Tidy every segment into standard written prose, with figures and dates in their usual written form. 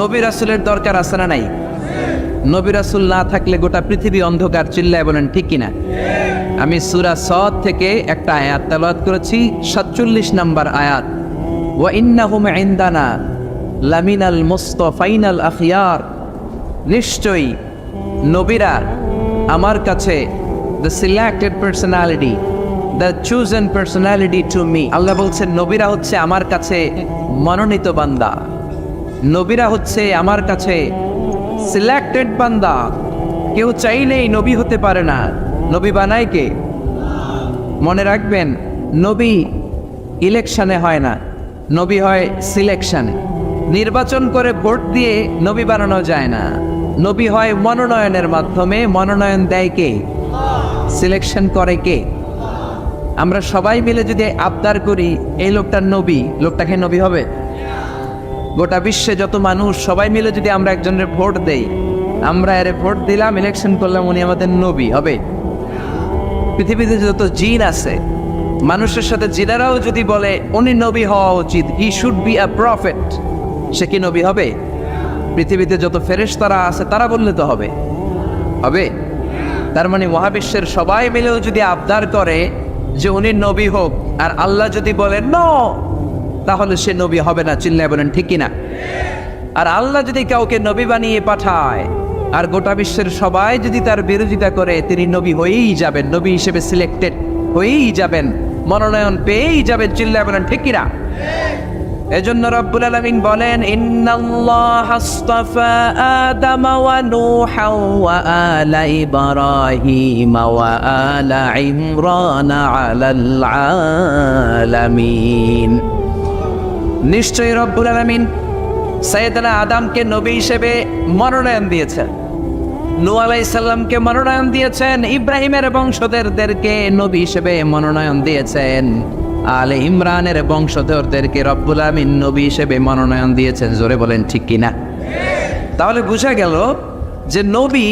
নবী রাসূলের দরকার আছে না নাই? নবী রাসূল না থাকলে গোটা পৃথিবী অন্ধকার, চিল্লায় বলেন ঠিক কিনা? আমি সূরা সদ থেকে একটা আয়াত তেলাওয়াত করেছি, 47 নম্বর আয়াত। ওয়া ইন্নাহুম ইনদানা লামিনাল মুস্তাফাইনাল আখিয়ার, নিশ্চয়ই নবীরা আমার কাছে the selected personality, the chosen personality to me. Allah বলছেন নবীরা হচ্ছে আমার কাছে মনোনীত বান্দা, নবীরা হচ্ছে আমার কাছে সিলেক্টেড বান্দা। কেউ চাইলেই নবী হতে পারে না, নবী বানায় কে? মনে রাখবেন, নবী ইলেকশনে হয় না, নবী হয় সিলেকশনে। নির্বাচন করে ভোট দিয়ে নবী বানানো যায় না, নবী হয় মনোনয়নের মাধ্যমে। মনোনয়ন দেয় কে? সিলেকশন করে কে? আমরা সবাই মিলে যদি আবদার করি এই লোকটার নবী, লোকটাকে নবী হবে? গোটা বিশ্বে যত মানুষ সবাই মিলে যদি আমরা একজনের ভোট দেই, আমরা এর ভোট দিলাম, ইলেকশন করলাম, উনি আমাদের নবী হবে? পৃথিবীতে যত জিন আছে, মানুষের সাথে জিনেরাও যদি বলে উনি নবী হওয়া উচিত, he should be a prophet, সে কি নবী হবে? পৃথিবীতে যত ফেরেশতারা আছে তারা বললে তো হবে? হবে? তার মানে মহাবিশ্বের সবাই মিলেও যদি আবদার করে যে উনি নবী হোক, আর আল্লাহ যদি বলে নো, তাহলে সে নবী হবে না, চিল্লায় বলেন ঠিক কিনা? আর আল্লাহ যদি কাউকে নবী বানিয়ে পাঠায় আর গোটা বিশ্বের সবাই যদি তার বিরোধিতা করে, তিনি নবী হয়েই যাবেন, নবী হিসেবে সিলেক্টেড হয়েই যাবেন, মনোনয়ন পেয়েই যাবেন, চিল্লায় বলেন ঠিক কিনা? এজন্য রব্বুল আলামিন বলেন ইন্নাল্লাহা আসতাফা আদাম ওয়া নূহা ওয়া আলা ইব্রাহিম ওয়া আলা ইমরান আলাল আলামিন। নিশ্চয়ই রব্বুল আলামিন সাইয়েদনা আদমকে নবী হিসেবে মনোনয়ন দিয়েছেন, নূহ আলাইহিস সালামকে মনোনয়ন দিয়েছেন, ইব্রাহিমের বংশধরদেরকে নবী হিসেবে মনোনয়ন দিয়েছেন, আলে ইমরানের বংশধরদেরকে রব্বুল আমিন নবী হিসেবে মনোনয়ন দিয়েছেন। জোরে বলেন ঠিক কিনা? তাহলে বোঝা গেল যে নবী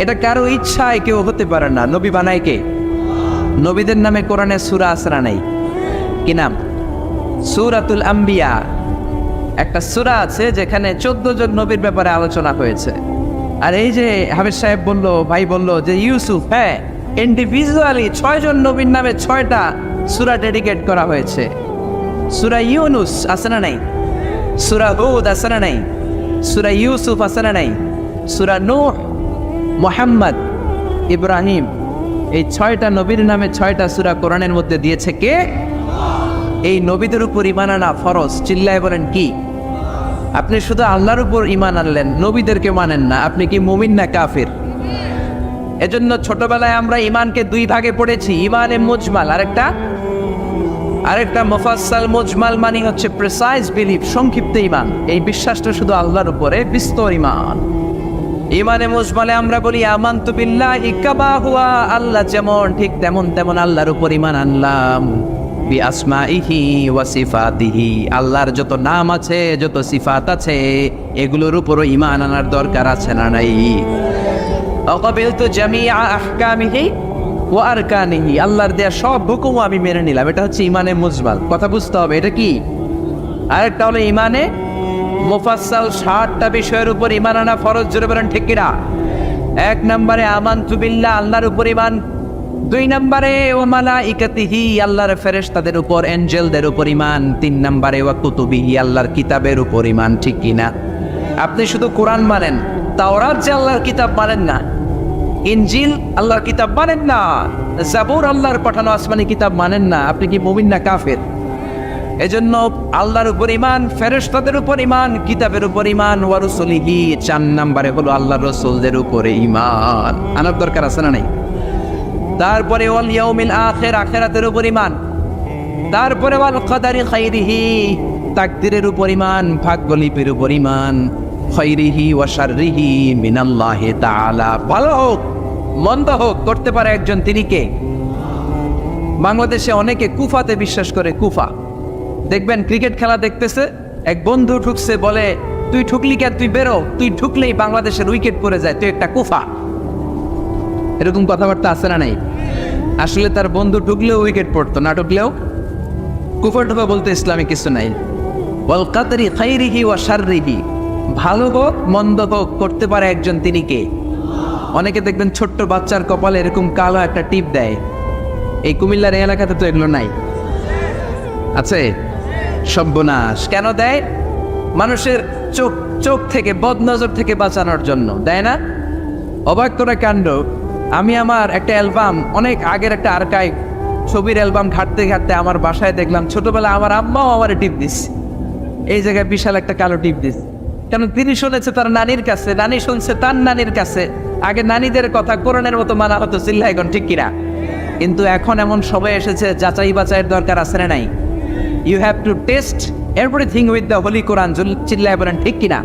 এটা কারো ইচ্ছায় কেউ হতে পারে না, নবী বানায় কে? নবীদের নামে কোরআনে সূরা আছে না নাই? কি নাম? সূরাতুল আম্বিয়া। একটা সূরা আছে যেখানে 14 জন নবীর ব্যাপারে আলোচনা হয়েছে। আর এই যে হাফেজ সাহেব বলল, ভাই বলল যে ইউসুফ, হ্যাঁ ইন্ডিভিজুয়ালি 6 জন নবীর নামে 6টা সূরা ডেডিকেট করা হয়েছে। সূরা ইউনুস আছে না নাই? সূরা হুদ আছে না নাই? সূরা ইউসুফ আছে না নাই? সূরা নূহ, মুহাম্মদ, ইব্রাহিম, এই 6টা নবীর নামে 6টা সূরা কোরআনের মধ্যে দিয়েছে কে? এই নবীদের উপর ঈমান আনা ফরজ, চিল্লায় বলেন কি? আপনি শুধু আল্লাহর উপর ঈমান আনলেন, নবীদেরকে মানেন না, আপনি কি মুমিন না কাফির? এজন্য ছোটবেলায় আমরা ঈমানকে 2 ভাগে পড়েছি, ঈমানে মুজমাল আরেকটা মুফাসসাল। মুজমাল মানে হচ্ছে প্রিসাইজ বিলিফ, সংক্ষিপ্ত ঈমান, এই বিশ্বাসটা শুধু আল্লাহর উপরে, বিস্তর ঈমান। ঈমানে মুজমালে আমরা বলি আমানতু বিল্লাহি কামা হুয়া, আল্লাহ যেমন ঠিক তেমন তেমন আল্লাহর উপর ঈমান আনলাম। বি আসমাইহি ওয়া সিফাতিহি, আল্লাহর যত নাম আছে, যত সিফাত আছে, এগুলোর উপরও ঈমান আনার দরকার আছে না নাই? আকাবিলতু জামিআ আহকামিহি ওয়া আরকানিহি, আল্লাহর দেয়া সব হুকুম আমি মেনে নিলাম, এটা হচ্ছে ঈমানে মুজমাল। কথা বুঝতে হবে এটা কি। আরেকটা হলো ঈমানে মুফাসসাল, 60টা বিষয়ের উপর ঈমান আনা ফরজ। জোরে বলেন ঠিক কিনা? 1 নম্বরে আমানতু বিল্লাহ, আল্লাহর উপর ঈমান। 2 নম্বরে ওয়া মালাইকাতিহি, আল্লাহর ফেরেশতাদের উপর, এঞ্জেলদের উপর ঈমান। 3 নম্বরে ওয়া কুতুবিহি, আল্লাহর কিতাবের উপর ঈমান। ঠিক কিনা? আপনি শুধু কোরআন মানেন, তাওরাত যে আল্লাহর কিতাব মানেন না, ইনজিল আল্লাহর কিতাব মানেন না, জাবুর আল্লাহর পাঠানো আসমানি কিতাব মানেন না, আপনি কি মুমিন না কাফের? এজন্য আল্লাহর উপর ঈমান, ফেরেশতাদের উপর ঈমান, কিতাবের উপর ঈমান, ওয়া রুসুলিহি। 4 নম্বরে হলো আল্লাহর রাসূলদের উপরে ঈমান আনার দরকার আছে না নাই? তারপরে ওয়াল ইয়াউমিল আখির, আখিরাতের উপর ঈমান। তারপরে ওয়াল কদারি খাইরিহি, তাকদীরের উপর ঈমান, ভাগ্যলিপির উপর ঈমান। খাইরিহি ওয়া শাররিহি মিনাল্লাহি তাআলা, ভালো হোক মন্দ হোক করতে পারে একজন, তিনি কে? বাংলাদেশে অনেকে কুফাতে বিশ্বাস করে। কুফা দেখবেন ক্রিকেট খেলা দেখতেছে, এক বন্ধু ঢুকছে, বলে তুই ঢুকলি কেন, তুই বেরো, তুই ঢুকলেই বাংলাদেশের উইকেট পড়ে যায়, তুই একটা কুফা। এরকম কথাবার্তা আছে না নাই? আসলে তার বন্ধু ঢুকলেও উইকেট পড়তো, না ঢুকলেও। কুফা ঢুকা বলতে ইসলামে কিছু নাই। ওয়াল কদরি খাইরিহি ওয়া শাররিহি, ভালো হোক মন্দ হোক করতে পারে একজন, তিনি কে? অনেকে দেখবেন ছোট্ট বাচ্চার কপালে এরকম কালো একটা টিপ দেয়। এই কুমিল্লার এই এলাকাতে তো এগুলো নাই, আছে? সর্বনাশ। কেন দেয়? মানুষের চোখ চোখ থেকে, বদনজর থেকে বাঁচানোর জন্য দেয় না? অবাক করা কাণ্ড। আমি আমার একটা অ্যালবাম, অনেক আগের একটা আর্কাইভ ছবির অ্যালবাম ঘাটতে ঘাটতে আমার বাসায় দেখলাম ছোটবেলায় আমার আম্মাও আমার টিপ দিস, এই জায়গায় বিশাল একটা কালো টিপ দিস। কেন? তিনি শুনেছে তার নানির কাছে, নানি শুনছে তার নানির কাছে। আগে নানিদের কথা কোরআনের মতো মানা হতো, চিল্লায় এখন, ঠিক কিনা? কিন্তু এখন এমন সময় এসেছে যাচাই বাছাইয়ের দরকার আছে না নাই? You have to test everything with the holy Quran, চিল্লায় বলেন ঠিক কিনা?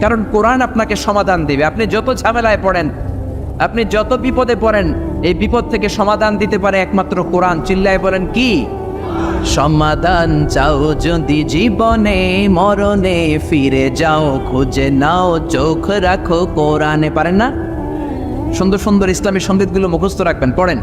কারণ কোরআন আপনাকে সমাধান দেবে। আপনি যত ঝামেলায় পড়েন, আপনি যত বিপদে পড়েন, এই বিপদ থেকে সমাধান দিতে পারে একমাত্র কোরআন। চিল্লায় বলেন কি? সমাধান চাও যদি জীবনে, মরণে ফিরে যাও, খুঁজে নাও, চোখ রাখো কোরআনে। পারেন না? সুন্দর সুন্দর ইসলামী সঙ্গীতগুলো মুখস্থ রাখবেন, পড়েন।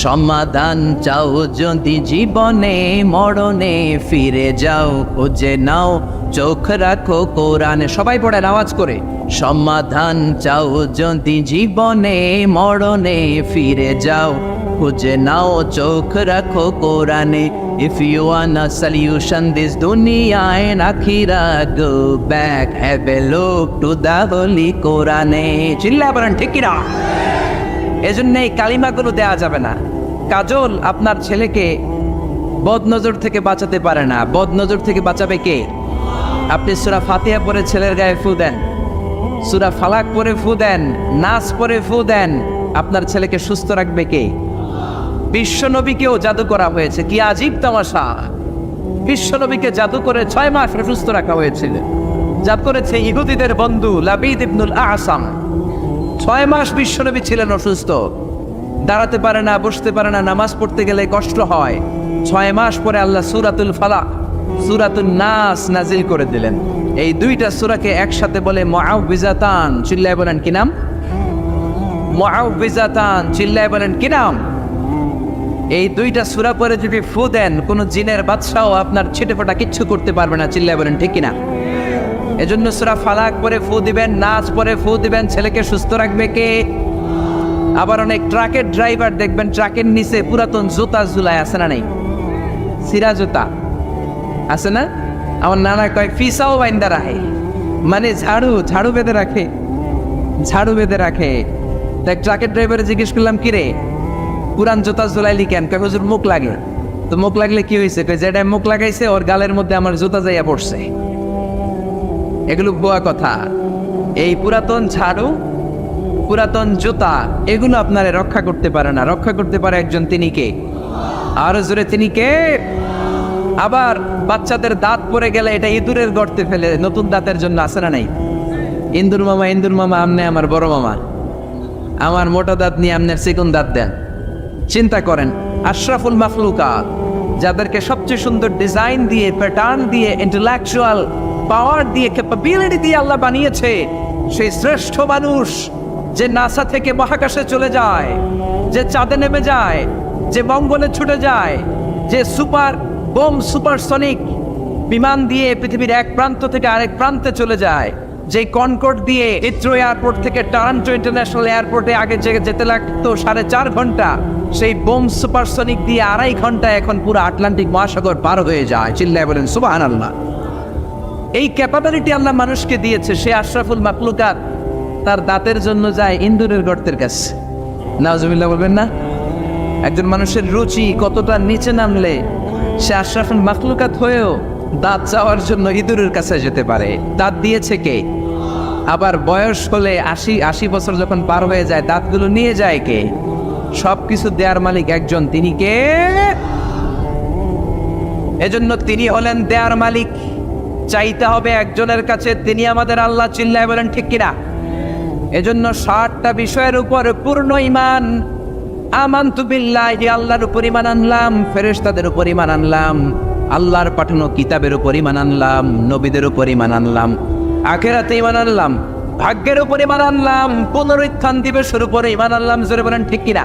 সমাধান চাও যদি জীবনে, মরণে ফিরে যাও, খুঁজে নাও, চোখ রাখো কোরআনে। সবাই পড়েন আওয়াজ করে। সমাধান চাও যদি জীবনে, মরণে ফিরে যাও, খুঁজে নাও, চোখ রাখো কোরআনে। If you want a solution this dunya and akhirah, go back, have a look to the holy Quran. চিল্লায় বলেন ঠিক কিনা? এজন্য এই কালিমাগুলো দেয়া যাবে না। কাজল আপনার ছেলেকে বদনজর থেকে বাঁচাতে পারে না। বদনজর থেকে বাঁচাবে কে? আপনি সূরা ফাতিহা পড়ে ছেলের গায়ে ফু দেন, সূরা ফালাক পড়ে ফু দেন, নাস পড়ে ফু দেন, আপনার ছেলেকে সুস্থ রাখবে কে? বিশ্বনবীকেও জাদু করা হয়েছে, কি আজীব তামাশা! বিশ্বনবীকে জাদু করে 6 মাস সুস্থ রাখা হয়েছিল। জাদু করেছে ইহুদিদের বন্ধু লাবিদ ইবনুল আসাম। 6 মাস বিশ্বনবী ছিলেন অসুস্থ, দাঁড়াতে পারে না, বসতে পারে না, নামাজ পড়তে গেলে কষ্ট হয়। 6 মাস পরে আল্লাহ সূরাতুল ফালাক, সূরাতুন নাস নাজিল করে দিলেন। এই দুইটা সূরাকে একসাথে বলে মুআউযিজাতান। চিল্লায় বলেন কি নাম? মুআউযিজাতান। চিল্লায় বলেন কি নাম? এই দুইটা সূরা পরে যদি ফু দেন, কোন জিনের বাদশাও আপনার ছিটেফোঁটা কিচ্ছু করতে পারবে না। চিল্লায় বলেন ঠিক কিনা? এজন্য সূরা ফালাক পরে ফু দিবেন, নাস পরে ফু দিবেন। ছেলেকে সুস্থ রাখবে কে? আবার অনেক ট্রাকের ড্রাইভার দেখবেন ট্রাকের নিচে পুরাতন জুতা ঝুলায়, আছে না নাই? সিরা জুতা আছে না? আমার নানা কয় ফিসাও বাইন্দা রাখে, মানে ঝাড়ু বেঁধে রাখে, ঝাড়ু বেঁধে রাখে। তাই ট্রাকের ড্রাইভারে জিজ্ঞেস করলাম, কিরে পুরান জুতা ঝুলাইলি কেন? কয় হুজুর মুখ লাগে। তো মুখ লাগলে কি হয়েছে? কয় যেটা মুখ লাগাইছে ওর গালের মধ্যে আমার জুতা যাইয়া পড়ছে। এগুলো ভুয়া কথা। এই পুরাতন ঝাড়ু, পুরাতন জুতা, এগুলো আপনারে রক্ষা করতে পারে না। রক্ষা করতে পারে একজন, তিনি কে? আর জোরে, তিনি কে? আবার বাচ্চাদের দাঁত পড়ে গেলে এটা ইঁদুরের গর্তে ফেলে নতুন দাঁতের জন্য, আছে না নাই? ইন্দুর মামা আমনে আমার বড় মামা, আমার মোটা দাঁত নিয়ে আমনের চিকন দাঁত দেন। চিন্তা করেন, আশরাফুল মাখলুকাত, যাদেরকে সবচেয়ে সুন্দর ডিজাইন দিয়ে, প্যাটার্ন দিয়ে, ইন্টেলেকচুয়াল পাওয়ার দিয়ে, ক্যাপাবিলিটি দিয়ে আল্লাহ বানিয়েছে, সেই শ্রেষ্ঠ মানুষ যে নাসা থেকে মহাকাশে চলে যায়, যে চাঁদে নেমে যায়, যে মঙ্গলে ছুটে যায়, যে সুপারসনিক বিমান দিয়ে পৃথিবীর এক প্রান্ত থেকে আরেক প্রান্তে চলে যায়, যে কনকর্ড দিয়ে হিথ্রো এয়ারপোর্ট থেকে টরন্টো ইন্টারন্যাশনাল এয়ারপোর্টে আগে যেতে লাগতো 4.5 ঘন্টা, সেই বোম সুপারসনিক দিয়ে 2.5 ঘন্টায় এখন পুরো আটলান্টিক মহাসাগর পার হয়ে যায়। চিল্লায় বলেন সুবহানাল্লাহ। এই ক্যাপাবিলিটি আল্লাহ মানুষকে দিয়েছে। সে আশরাফুল মাখলুকাত তার দাঁতের জন্য যায় ইন্দুরের গর্তের কাছে। নাউজুবিল্লাহ বলবেন না? একজন মানুষের রুচি কতটা নিচে নামলে সে আশরাফুল মাখলুকাত হয়েও দাঁত চাওয়ার জন্য ইঁদুরের কাছে যেতে পারে। দাঁত দিয়েছে কে? আবার বয়স হলে 80 বছর যখন পার হয়ে যায়, দাঁতগুলো নিয়ে যায় কে? সবকিছু দেয়ার মালিক একজন, তিনি কে? এজন্য তিনি হলেন দেয়ার মালিক। চাইতে হবে একজনের কাছে, তিনি আমাদের আল্লাহ। চিল্লায় বলেন ঠিক কিনা? এজন্য 60টা বিষয়ের উপর পূর্ণ ঈমান। আমানতু বিল্লাহি, আল্লাহর উপর ঈমান আনলাম, ফেরেশতাদের উপর ঈমান আনলাম, আল্লাহর পাঠানো কিতাবের উপর ঈমান আনলাম, নবীদের উপর ঈমান আনলাম, আখিরাতে ঈমান আনলাম, ভাগ্যের উপর ঈমান আনলাম, পুনরুত্থান দিবসের উপর ঈমান আনলাম। জোরে বলেন ঠিক কিনা?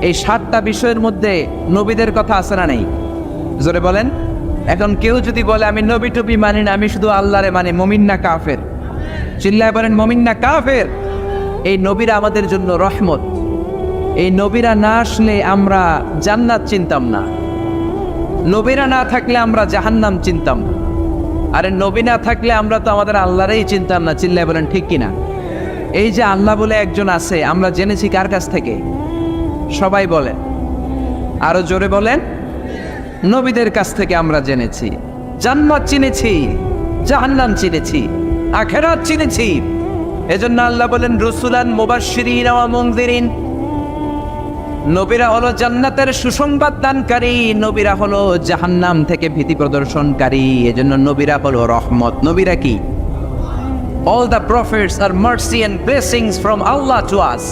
এই 7টা বিষয়ের মধ্যে নবীদের কথা আছে না নেই? জোরে বলেন। এখন কেউ যদি বলে আমি নবী টবি মানি না, আমি শুধু আল্লাহরে মানি, মুমিন না কাফের? চিল্লায় বলেন মুমিন না কাফের? এই নবীরা আমাদের জন্য রহমত। এই নবীরা না আসলে আমরা জান্নাত চিনতাম না, নবীরা না থাকলে আমরা জাহান্নাম চিনতাম না। আরে নবী না থাকলে আমরা তো আমাদের আল্লাহরই চিনতাম না। চিল্লায় বলেন ঠিক কিনা? এই যে আল্লাহ বলে একজন আছে, আমরা জেনেছি কার কাছ থেকে? সবাই বলেন, আরো জোরে বলেন। নবীদের কাছ থেকে আমরা জেনেছি। জান্নাত চিনেছি, জাহান্নাম চিনেছি, আখিরাত চিনেছি। এজন্য আল্লাহ বলেন রসুলান মুবাশশিরিন ওয়া মুনযিরিন। নবীরা হলো জান্নাতের সুসংবাদ দানকারী, নবীরা হলো জাহান্নাম থেকে ভীতি প্রদর্শনকারী। এজন্য নবীরা হলো রহমত। নবীরা কি? All the prophets are mercy and blessings from Allah to us.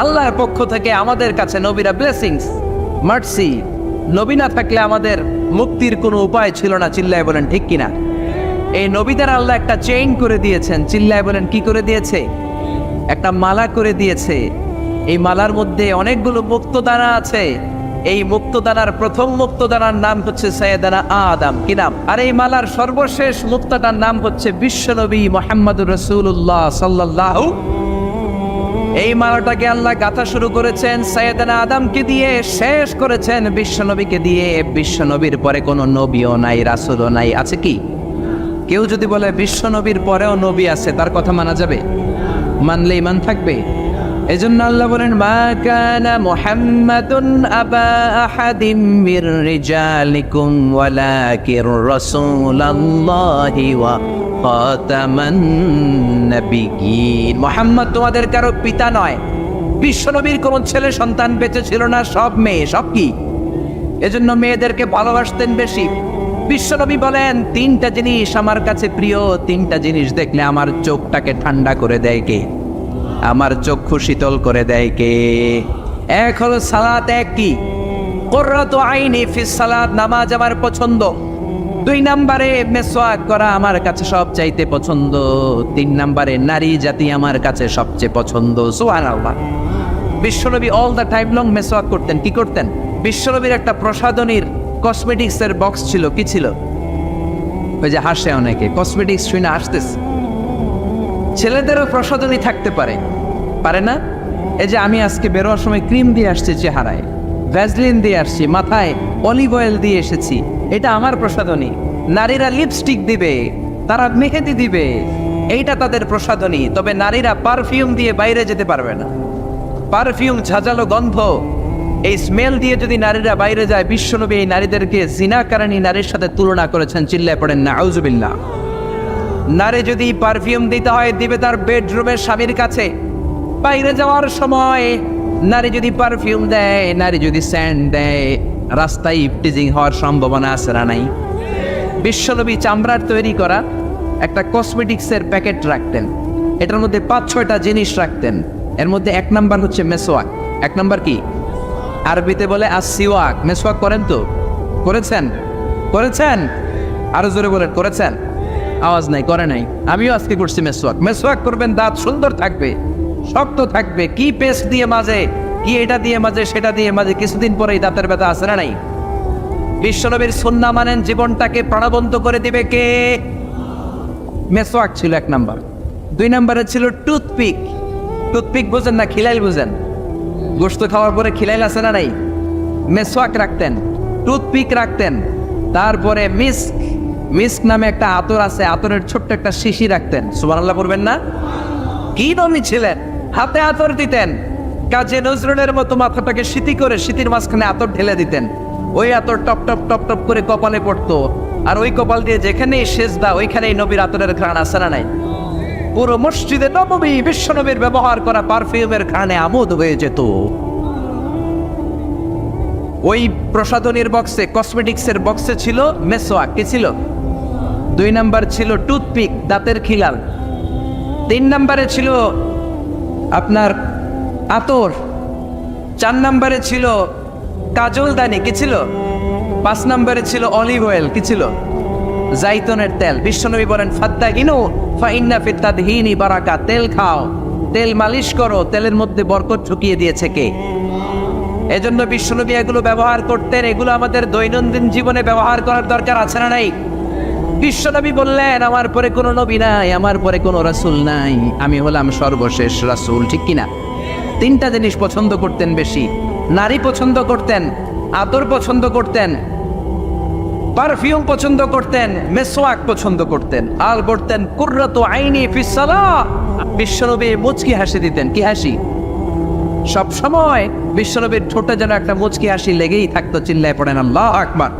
আল্লাহর পক্ষ থেকে আমাদের কাছে নবীরা ব্লেসিংস, মার্সি। নবী না থাকলে আমাদের মুক্তির কোনো উপায় ছিল না। চিল্লায় বলেন ঠিক কিনা? এই নবীদের আল্লাহ একটা চেইন করে দিয়েছেন। চিল্লায় বলেন কি করে দিয়েছে? একটা মালা করে দিয়েছে। এই মালার মধ্যে অনেকগুলো মুক্তদানা আছে। এই মুক্তদানার প্রথম মুক্তদানার নাম হচ্ছে সাইয়েদানা আদম। কি নাম? আর এই মালার সর্বশেষ মুক্তাটার নাম হচ্ছে বিশ্বনবী মুহাম্মদুর রাসূলুল্লাহ সাল্লাল্লাহু। এই মালাটাকে আল্লাহ গাঁথা শুরু করেছেন সাইয়েদানা আদমকে দিয়ে, শেষ করেছেন বিশ্বনবীকে দিয়ে। বিশ্বনবীর পরে কোনো নবীও নাই, রাসূলও নাই। আছে কি? কেউ যদি বলে বিশ্বনবীর পরেও নবী আছে, তার কথা মানা যাবে? মানলে ঈমান থাকবে। এজন্য আল্লাহ বলেন মা কানা মুহাম্মাদুন আবা আহাদিম মির রিজালিকুম ওয়ালাকির রাসূলুল্লাহি ওয়া খাতামান নাবিয়্যিন। মুহাম্মদ তোমাদের কারো পিতা নয়। বিশ্বনবীর কোন ছেলে সন্তান বেঁচে ছিল না, সব মেয়ে। সব কি? এজন্য মেয়েদেরকে ভালোবাসতেন বেশি। বিশ্বনবী বলেন তিনটা জিনিস আমার কাছে প্রিয়, তিনটা জিনিস দেখলে আমার চোখটাকে ঠান্ডা করে দেয় কে? আমার চক্ষু শীতল করে দেয় কে? এক হলো সালাত, এক কি? কুররাতু আইনি ফিস সালাত, নামাজ আমার পছন্দ। দুই নম্বরে মেসওয়াক করা আমার কাছে সবচাইতে পছন্দ। তিন নম্বরে নারী জাতি আমার কাছে সবচেয়ে পছন্দ। সুবহানাল্লাহ। বিশ্বনবী অল দ্য টাইম লং মেসওয়াক করতেন। কি করতেন? বিশ্বনবীর একটা প্রসাধনীর কসমেটিক্সের বক্স ছিল। কি ছিল? ওই যে হাসে অনেকে, কসমেটিক্স শুনে হাসতেছে। ছেলেদেরও প্রসাধনী থাকতে পারে, পারে না? এই যে আমি আজকে বেরোয়ার সময় ক্রিম দিয়ে আসছি চেহারায়, ভ্যাসলিন দিয়ে আসছি, মাথায় অলিভ অয়েল দিয়ে এসেছি, এটা আমার প্রসাধনী। নারীরা লিপস্টিক দিবে, তারা মেহেদি দিবে, এইটা তাদের প্রসাধনী। তবে নারীরা পারফিউম দিয়ে বাইরে যেতে পারবে না। পারফিউম, ঝাঁঝালো গন্ধ, এই স্মেল দিয়ে যদি নারীরা বাইরে যায়, বিশ্বনবী এই নারীদেরকে জিনাকারিনী নারীর সাথে তুলনা করেছেন। চিল্লায় পড়েন নাউজুবিল্লাহ। নারী যদি পারফিউম দিতে হয়, দিবে তার বেডরুমের স্বামীর কাছে। বাইরে যাওয়ার সময় নারী যদি পারফিউম দেয়, নারী যদি স্যান্ড দেয়, রাস্তায় ইফটিজিং হওয়ার সম্ভাবনা আছে না নাই? বিশ্বনবী চামড়ার তৈরি করা একটা কসমেটিক্সের প্যাকেট রাখতেন। এটার মধ্যে 5-6টা জিনিস রাখতেন। এর মধ্যে এক নাম্বার হচ্ছে মেসওয়াক। এক নাম্বার কি? আরবিতে বলে আসিওয়াক। মেসওয়াক করেন তো? করেছেন? করেছেন? আরো জোরে বলেন করেছেন? আওয়াজ নাই, করে নাই। আমিও আজকে করছি মেসওয়াক। মেসওয়াক করবেন, দাঁত সুন্দর থাকবে, শক্ত থাকবে। কি পেস্ট দিয়ে মাঝে, কি এটা দিয়ে মাঝে, সেটা দিয়ে মাঝে, কিছুদিন পরেই দাঁতের ব্যথা আছে না নাই? বিশ্বনবীর সুন্নাহ মানেন, জীবনটাকে প্রাণবন্ত করে দিবে কে? মেসওয়াক ছিল এক নাম্বার। দুই নাম্বারে ছিল টুথপিক। টুথপিক বুঝেন না? খিলাইল বুঝেন? গোশত খাওয়ার পরে খিলাইল আছে না নাই? মেসওয়াক রাখতেন, টুথপিক রাখতেন। তারপরে মিস্ক, মিস্ক নামে একটা আতর আছে, আতরের ছোট্ট একটা শিশি রাখতেন। সুবহানাল্লাহ পড়বেন না? কি নবী ছিলেন! হাতে আতর দিতেন। কাজী নজরুলের মতো মাথাটাকে সিতি করে সিতির মাঝখানে আতর ঢেলে দিতেন। ওই আতর টপ টপ টপ টপ করে কপালে পড়তো। আর ওই কপাল দিয়ে যেখানেই সেজদা, ওইখানেই নবীর আতরের ঘ্রাণ আছে না নাই? পুরো মসজিদে নববী বিশ্বনবীর ব্যবহার করা পারফিউমের ঘ্রাণে আমোদ হয়ে যেত। ওই প্রসাধনীর বক্সে, কসমেটিক্সের বক্সে ছিল মেসওয়াক। কি ছিল? দুই নাম্বার ছিল টুথপিক, দাঁতের খিলাল। তিন নাম্বারে ছিল আপনার আতর। চার নাম্বারে ছিল কাজলদানি। কি ছিল? 5 নাম্বারে ছিল অলিভ অয়েল। কি ছিল? জাইতুনের তেল। বিশ্বনবী বলেন ফাদ্দাহিনু ফাইন্না ফিত তাদহিনি বারাকা। তেল খাও, তেল মালিশ করো, তেলের মধ্যে বরকত ঢুকিয়ে দিয়েছে কে? এজন্য বিশ্বনবী এগুলো ব্যবহার করতেন। এগুলো আমাদের দৈনন্দিন জীবনে ব্যবহার করার দরকার আছে না নাই? বিশ্বনবী বললেন, আমার পরে কোনো নবী নাই, আমার পরে কোনো রাসূল নাই, আমি হলাম সর্বশেষ রাসূল। ঠিক কিনা? তিনটা জিনিস পছন্দ করতেন বেশি। নারী পছন্দ করতেন, আদর পছন্দ করতেন, পারফিউম পছন্দ করতেন, মেসওয়াক পছন্দ করতেন, আর বলতেন কুররাতু আইনি ফিস সালাহ। বিশ্বনবী মুচকি হাসি দিতেন। কি হাসি? সব সময় বিশ্বনবীর ঠোঁটে যেন একটা মুচকি হাসি লেগেই থাকতো। চিল্লায় পড়েন আল্লাহু আকবার।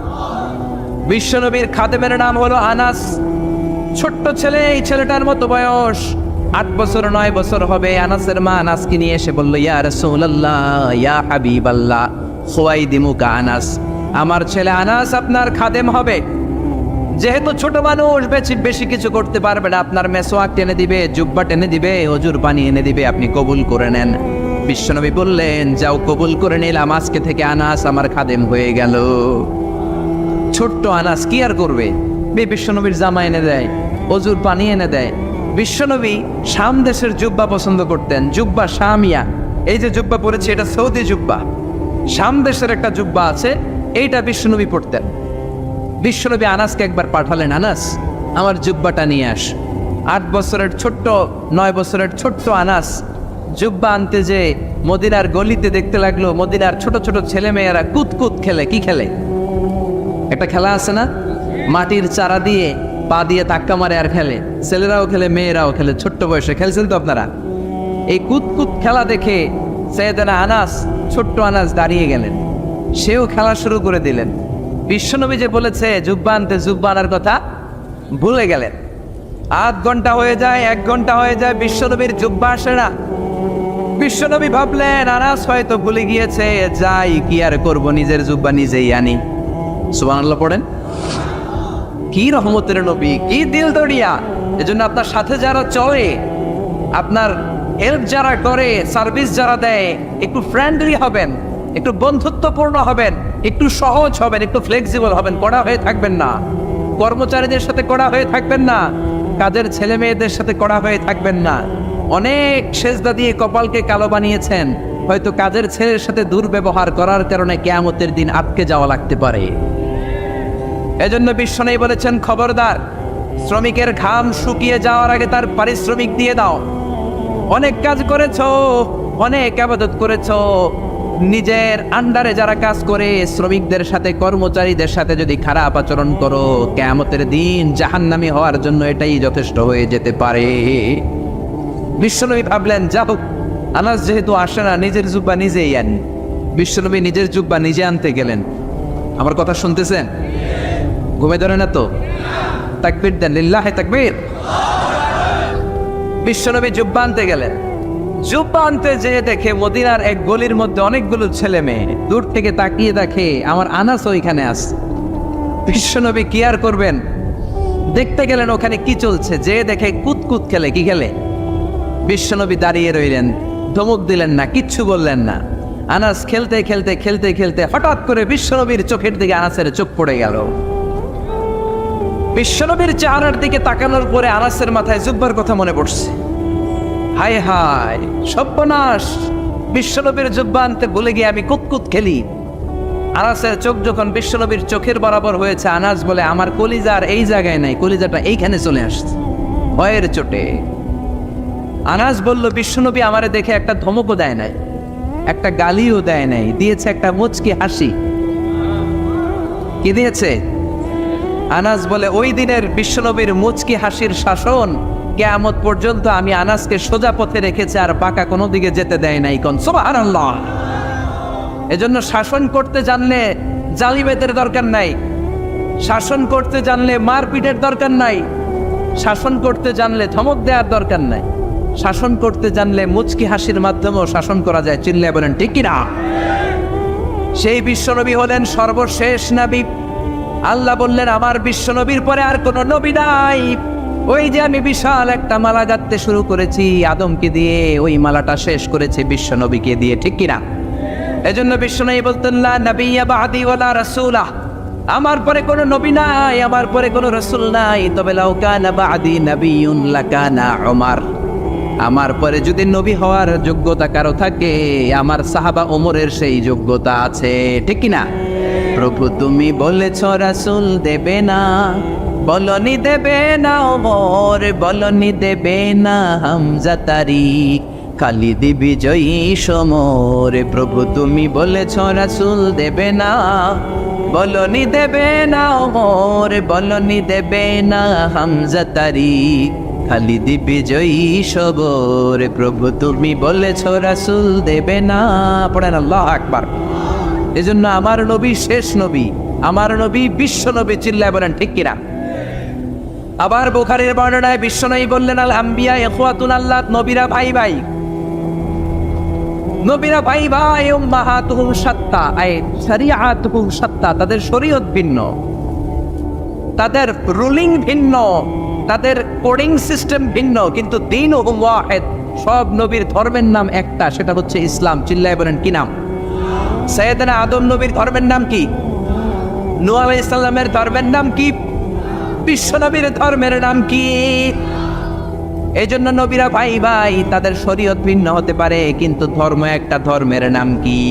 বিশ্বনবীর খাদেমের নাম হলো আনাস। ছোট্ট ছেলে, এই ছেলেটার মতো বয়স, 8 বছর 9 বছর হবে। আনাসের মা আনাসকে নিয়ে এসে বলল, ইয়া রাসূলুল্লাহ, ইয়া হাবিবাল্লাহ, খুয়াইদিমুকা আনাস, আমার ছেলে আনাস আপনার খাদেম হবে। যেহেতু ছোট মানুষ, বেশি কিছু করতে পারবে না, আপনার মেসওয়াক টেনে দিবে, জুব্বা টেনে দিবে, অজুর পানি এনে দিবে, আপনি কবুল করে নেন। বিশ্বনবী বললেন, যাও, কবুল করে নিলাম, আজকে থেকে আনাস আমার খাদেম হয়ে গেল। ছোট্ট আনাস কি আর করবে? বিশ্বনবীর জামা এনে দেয়, অজুর পানি এনে দেয়। বিশ্বনবী শাম দেশের জুব্বা পছন্দ করতেন, জুব্বা শামিয়া। এই যে জুব্বা পরেছে, এটা সৌদি জুব্বা। শাম দেশের একটা জুব্বা আছে, এইটা বিশ্বনবী পড়তেন। বিশ্বনবী আনাসকে একবার পাঠালেন, আনাস আমার জুব্বাটা নিয়ে আস। 8 বছরের ছোট্ট, 9 বছরের ছোট্ট আনাস জুব্বা আনতে যে মদিনার গলিতে দেখতে লাগলো মদিনার ছোট ছোট ছেলে মেয়েরা কুতকুত খেলে। কি খেলে? একটা খেলা আছে না, মাটির চারা দিয়ে পা দিয়ে ধাক্কা মারে আর খেলে। ছেলেরাও খেলে, মেয়েরাও খেলে, ছোট্ট বয়সে খেলছেন তো আপনারা। এই কুতকুত খেলা দেখে সাইয়েদনা আনাস, ছোট্ট আনাস দাঁড়িয়ে গেলেন, সেও খেলা শুরু করে দিলেন। বিশ্বনবী যে বলেছে জুব্বা আনতে, জুব্বা আনার কথা ভুলে গেলেন। 8 ঘন্টা হয়ে যায়, 1 ঘন্টা হয়ে যায়, বিশ্বনবীর জুব্বা আসে না। বিশ্বনবী ভাবলেন আনাস হয়তো ভুলে গিয়েছে, যাই, কি আর করব, নিজের জুব্বা নিজেই আনি। সুবহানাল্লাহ পড়েন। কি রহমতের নবী, কি দিল দরিয়া। এজন্য আপনার সাথে যারা চলে, আপনার হেল্প যারা করে, সার্ভিস যারা দেয়, একটু ফ্রেন্ডলি হবেন, একটু বন্ধুত্বপূর্ণ হবেন, একটু সহজ হবেন, একটু ফ্লেক্সিবল হবেন, কড়া হয়ে থাকবেন না। কর্মচারীদের সাথে কড়া হয়ে থাকবেন না, কাজের ছেলে মেয়েদের সাথে কড়া হয়ে থাকবেন না। অনেক সেজদা দিয়ে কপালকে কালো বানিয়েছেন, হয়তো কাজের ছেলের সাথে দুর্ব্যবহার করার কারণে কিয়ামতের দিন আটকে যাওয়া লাগতে পারে। এজন্য বিশ্বনবী বলেছেন, খবরদার, শ্রমিকের ঘাম শুকিয়ে যাওয়ার আগে তার পারিশ্রমিক দিয়ে দাও। অনেক কাজ করেছো, অনেক ইবাদত করেছো, নিজের আন্ডারে যারা কাজ করে শ্রমিকদের সাথে, কর্মচারীদের সাথে যদি খারাপ আচরণ করো, কিয়ামতের দিন জাহান্নামী হওয়ার জন্য এটাই যথেষ্ট হয়ে যেতে পারে। বিশ্বনবী ভাবলেন, যাও, আনাস যেহেতু আসে না, নিজের জুব্বা নিজেই আনি। বিশ্বনবী নিজের জুব্বা নিজে আনতে গেলেন। আমার কথা শুনতেছেন? ঘুমে ধরে না তো? তাকবীর দেন, লিল্লাহে তাকবীর। বিশ্বনবী জুব্বা আনতে গেলেন। জুব্বা আনতে যেয়ে দেখে মদিনার এক গলির মধ্যে অনেকগুলো ছেলে মেয়ে। দূর থেকে তাকিয়ে দেখে আমার আনাস ওইখানে আছে। বিশ্বনবী কি আর করবেন, দেখতে গেলেন ওখানে কি চলছে। যে দেখে কুতকুত খেলে। কি খেলে? বিশ্বনবী দাঁড়িয়ে রইলেন, ধমক দিলেন না, কিচ্ছু বললেন না। আনাস খেলতে খেলতে খেলতে খেলতে হঠাৎ করে বিশ্বনবীর চোখের দিকে আনাসের চোখ পড়ে গেল। বিশ্বনবীর চেহারার দিকে তাকানোর পরে আনাসের মাথায় জুব্বার কথা মনে পড়ছে। হায় হায়, সর্বনাশ, বিশ্বনবীর জুব্বা আনতে ভুলে গিয়ে আমি কুতকুত খেলি। আনাসের চোখ যখন বিশ্বনবীর চোখের বরাবর হয়েছে, আনাস বলে, আমার কলিজার এই জায়গায় নাই, কলিজাটা এইখানে চলে আসছে ভয়ের চোটে। আনাস বলল, বিশ্বনবী আমারে দেখে একটা ধমকও দেয় নাই, একটা গালিও দেয় নাই, দিয়েছে একটা মুচকি হাসি। কি দিয়েছে? আনাস বলে, ওই দিনের বিশ্বনবীর মুচকি হাসির শাসন কিয়ামত পর্যন্ত আমি আনাসকে সোজা পথে রেখেছে, আর বাঁকা কোনো দিকে যেতে দেয় নাই। কোন সুবহানাল্লাহ। এজন্য শাসন করতে জানলে জালিমেদের দরকার নাই, শাসন করতে জানলে মারপিটের দরকার নাই, শাসন করতে জানলে ধমক দেওয়ার দরকার নাই, শাসন করতে জানলে মুচকি হাসির মাধ্যমেও শাসন করা যায়। চিল্লায় বলেন ঠিক কিনা? সেই বিশ্বনবী হলেন সর্বশেষ নবী। আল্লাহ বললেন, আমার বিশ্বনবীর পরে আর কোনো নবী নাই। ওই যে আমি বিশাল একটা মালা গাঁথতে শুরু করেছি আদমকে দিয়ে, ওই মালাটা শেষ করেছে বিশ্বনবীকে দিয়ে। ঠিক কিনা? এজন্য বিশ্বনবী বলতেন, লা নাবিয়্যা বা'দি ওয়ালা রাসূলা, আমার পরে কোনো নবী নাই, আমার পরে কোনো রাসূল নাই। তবে লাউ কানা বা'দি নাবিয়্যুন লাকানা উমর, আমার পরে যদি নবী হওয়ার যোগ্যতা কারো থাকে, আমার সাহাবা ওমরের সেই যোগ্যতা আছে। ঠিক কিনা? প্রভু তুমি বলেছ রাসূল দেবে না, বলনি দেবে না ওমর, বলনি দেবে না হামজা তারিক, খালিদ বিজয়ী সমর প্রভু তুমি বলেছ রাসূল দেবে না। বলনি দেবে না ওমর, বলনি দেবে না হামজা তারিক, খালিদ বিজয়ী সমর প্রভু তুমি বলেছ রাসূল দেবে না। পড়েন আল্লাহু আকবার। এজন্য আমার নবী শেষ নবী, আমার নবী বিশ্ব নবী, চিল্লায় বলেন ঠিক কিনা? আবার বুখারীর বর্ণনায় বিশ্বনবী বললেন আল আম্বিয়া ইখওয়াতুন আল্লাহ, নবীরা ভাই ভাই, নবীরা ভাই ভাই, উম্মাহাতুহুম শাত্তা আই শরিয়াতুহুম শাত্তা, তাদের শরীয়ত ভিন্ন, তাদের রুলিং ভিন্ন, তাদের কোডিং সিস্টেম ভিন্ন, কিন্তু দীনুহুম ওয়াহিদ, সব নবীর ধর্মের নাম একটা, সেটা হচ্ছে ইসলাম। চিল্লায় বলেন কি নাম? সাইয়েদনা আদম নবীর ধর্মের নাম কি? নূহ আলাইহিস সালামের ধর্মের নাম কি? বিশ্ব নবীর ধর্মের নাম কি? এই জন্য নবীরা ভাই ভাই, তাদের শরীয়ত ভিন্ন হতে পারে কিন্তু ধর্ম একটা, ধর্মের নাম কি?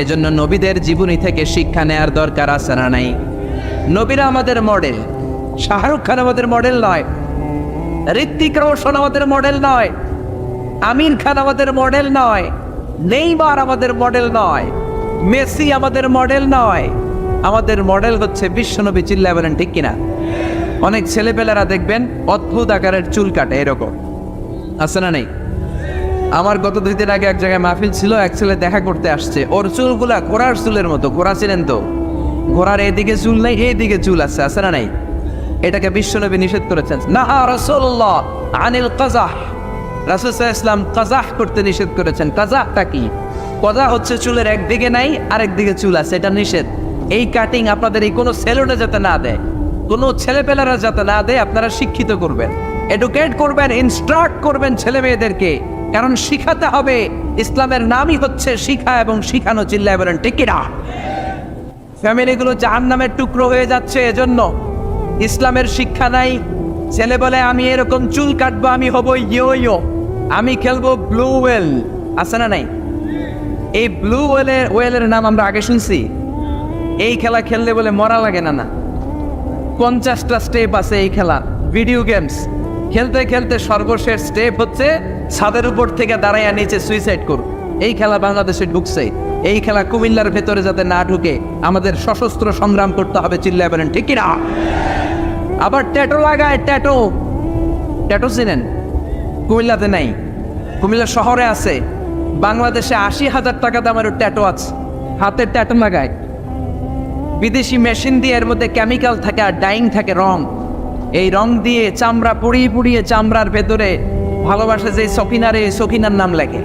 এজন্য নবীদের জীবনী থেকে শিক্ষা নেয়ার দরকার আছে না নাই? নবীরা আমাদের মডেল। শাহরুখ খান আমাদের মডেল নয়, ঋত্বিক রোশন আমাদের মডেল নয়, আমির খান আমাদের মডেল নয়, নেইমার আমাদের মডেল নয়, মেসি আমাদের মডেল নয়। আমাদের মডেল হচ্ছে বিশ্বনবী। চিল্লায় বলেন ঠিক কিনা? অনেক ছেলেপেলেরা দেখবেন অদ্ভুত আকারের চুল কাটে, এরকম আছে না নেই? আমার গত 2 দিন আগে এক জায়গায় মাহফিল ছিল, এক ছেলে দেখা করতে আসছে, ওর চুলগুলা ঘোড়ার চুলের মতো। ঘোড়া ছিলেন তো? ঘোড়ার এদিকে চুল নেই, এইদিকে চুল আছে না নাই? এটাকে বিশ্বনবী নিষেধ করেছেন। নাহা রাসূলুল্লাহ আনিল কাযাহ, রাসূল সাল্লাল্লাহু আলাইহি ওয়াসাল্লাম কাযাহ করতে নিষেধ করেছেন। কাযাহটা কি? কাযাহ হচ্ছে চুলের একদিকে নাই আরেক দিকে চুল আছে, এটা নিষেধ। এই কাটিং আপনাদের এই কোনো সেলুনে যাতে না দেয়, কোনো ছেলেপেলেরা যাতে না দেয়, আপনারা শিক্ষিত করবেন, এডুকেট করবেন, ইনস্ট্রাক্ট করবেন ছেলে মেয়েদেরকে, কারণ শিখাতে হবে। ইসলামের নামই হচ্ছে শিখা এবং শিখানো। চিল্লায় বলেন ঠিক কিনা? ফ্যামিলিগুলো জাহান্নামের টুকরো হয়ে যাচ্ছে এজন্য। ইসলামের শিক্ষা নাই। ছেলে বলে আমি এরকম চুল কাটবো, আমি হব ইয়ো, আমি খেলবো ব্লু ওয়েল, আছে না নাই? এই ব্লু ওয়েলের নাম আমরা আগে শুনছি। এই খেলা খেললে বলে মরা লাগে না। না, 50টা স্টেপ আছে এই খেলা। ভিডিও গেমস খেলতে খেলতে সর্বশেষ স্টেপ হচ্ছে ছাদের উপর থেকে দাঁড়াইয়া নিচে সুইসাইড করুন। এই খেলা বাংলাদেশে ঢুকছে। এই খেলা কুমিল্লার ভেতরে যাতে না ঢুকে আমাদের সশস্ত্র সংগ্রাম করতে হবে। চিল্লায় বলেন ঠিক কিনা? আবার ট্যাটু লাগায়, ট্যাটু চিনেন? কুমিল্লাতে নাই, কুমিল্লা শহরে আছে। বাংলাদেশে 80,000 টাকা দামের ট্যাটু আছে, হাতে ট্যাটু লাগায়। বিদেশি মেশিন দিয়ে এর মধ্যে কেমিক্যাল থাকে আর ডাইং থাকে, রং। এই রং দিয়ে চামড়া পুড়িয়ে পুড়িয়ে চামড়ার ভেতরে ভালোবাসে যে সকিনারে, সকিনার নাম লাগে।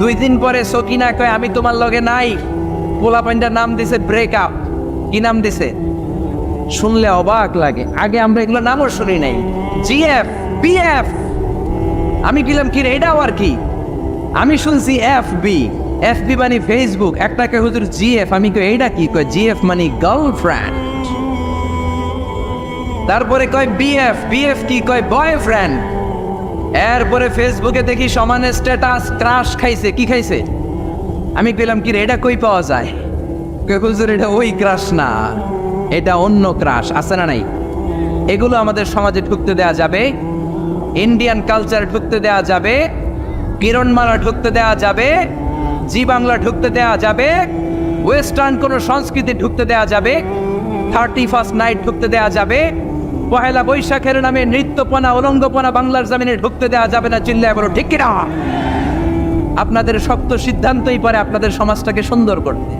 2 দিন পরে সকিনা কয় আমি তোমার লগে নাই। পোলাপাইনটার নাম দিছে ব্রেকআপ। কি নাম দিছে? শুনলে অবাক লাগে। আগে আমরা এগুলো নামও শুনি নাই। GF, BF. আমি গেলাম কি রে, এটাও আর কি? আমি শুনছি এফবি। এফবি মানে ফেসবুক। একটাকে হুজুর জিএফ, আমি কই এইটা কি? কয় জিএফ মানে গার্লফ্রেন্ড। তারপরে কয় বিএফ, বিএফ কি? কয় বয়ফ্রেন্ড। এরপরে ফেসবুকে দেখি সমানে স্ট্যাটাস ক্রাশ খাইছে। কি খাইছে? আমি কইলাম কি রে, এটা কই পাওয়া যায়? কয় হুজুর এটা ওই ক্রাশ না, এটা অন্য ক্রাশ। আছে না নাই? এগুলো আমাদের সমাজে ঢুকতে দেয়া যাবে? ইন্ডিয়ান কালচার ঢুকতে দেয়া যাবে? কিরণমালা ঢুকতে দেয়া যাবে? জি বাংলা ঢুকতে দেয়া যাবে? ওয়েস্টার্ন কোনো সংস্কৃতি ঢুকতে দেয়া যাবে? 31st নাইট ঢুকতে দেয়া যাবে? পহেলা বৈশাখের নামে নৃত্যপনা, অলঙ্গপনা বাংলার জমিনে ঢুকতে দেয়া যাবে না। চিল্লায় বলো ঠিক কিনা? আপনাদের শক্ত সিদ্ধান্তই পারে আপনাদের সমাজটাকে সুন্দর করতে।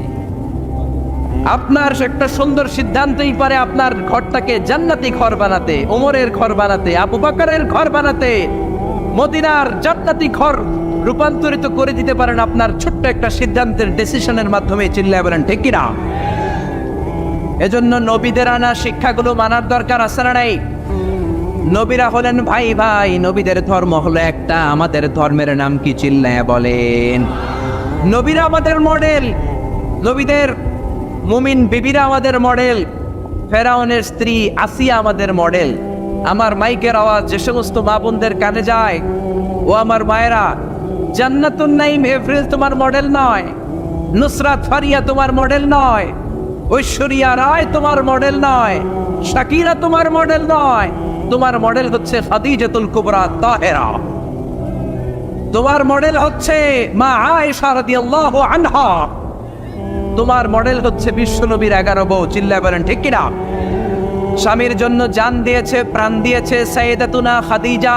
আপনার একটা সুন্দর সিদ্ধান্তই পারে আপনার ঘরটাকে জান্নাতি ঘর বানাতে, ওমরের ঘর বানাতে, আবু বকরের ঘর বানাতে, মদিনার জান্নাতি ঘর রূপান্তরিত করে দিতে পারেন আপনার ছোট্ট একটা সিদ্ধান্তের, ডিসিশনের মাধ্যমে। চিল্লায় বলেন ঠিক কিনা? এজন্য নবীদের আনা শিক্ষাগুলো মানার দরকার আছে না নাই? নবীরা হলেন ভাই ভাই, নবীদের ধর্ম হলো একটা। আমাদের ধর্মের নাম কি? চিল্লায় বলেন। নবীরা আমাদের মডেল, নবীদের মুমিন বিবিরা আমাদের মডেল, ফেরাউনের স্ত্রী আসিয়া আমাদের মডেল। আমার মাইকের আওয়াজ যে সমস্ত মা বোনদের কানে যায়, ও আমার মায়েরা, জান্নাতুন নাইম এপ্রিল তোমার মডেল নয়, নুসরাত ফারিয়া তোমার মডেল নয়, ঐশ্বরিয়া রায় তোমার মডেল নয়, শাকিরা তোমার মডেল নয়, তোমার মডেল হচ্ছে খাদিজাতুল কুবরা তাহেরা, তোমার মডেল হচ্ছে মা আয়েশা রাদিয়াল্লাহু আনহা, তোমার মডেল হচ্ছে বিশ্বনবীর 11 বউ। চিল্লায় বলেন ঠিক কিনা? স্বামীর জন্য জান দিয়েছে, প্রাণ দিয়েছে সাইয়েদাতুনা খাদিজা।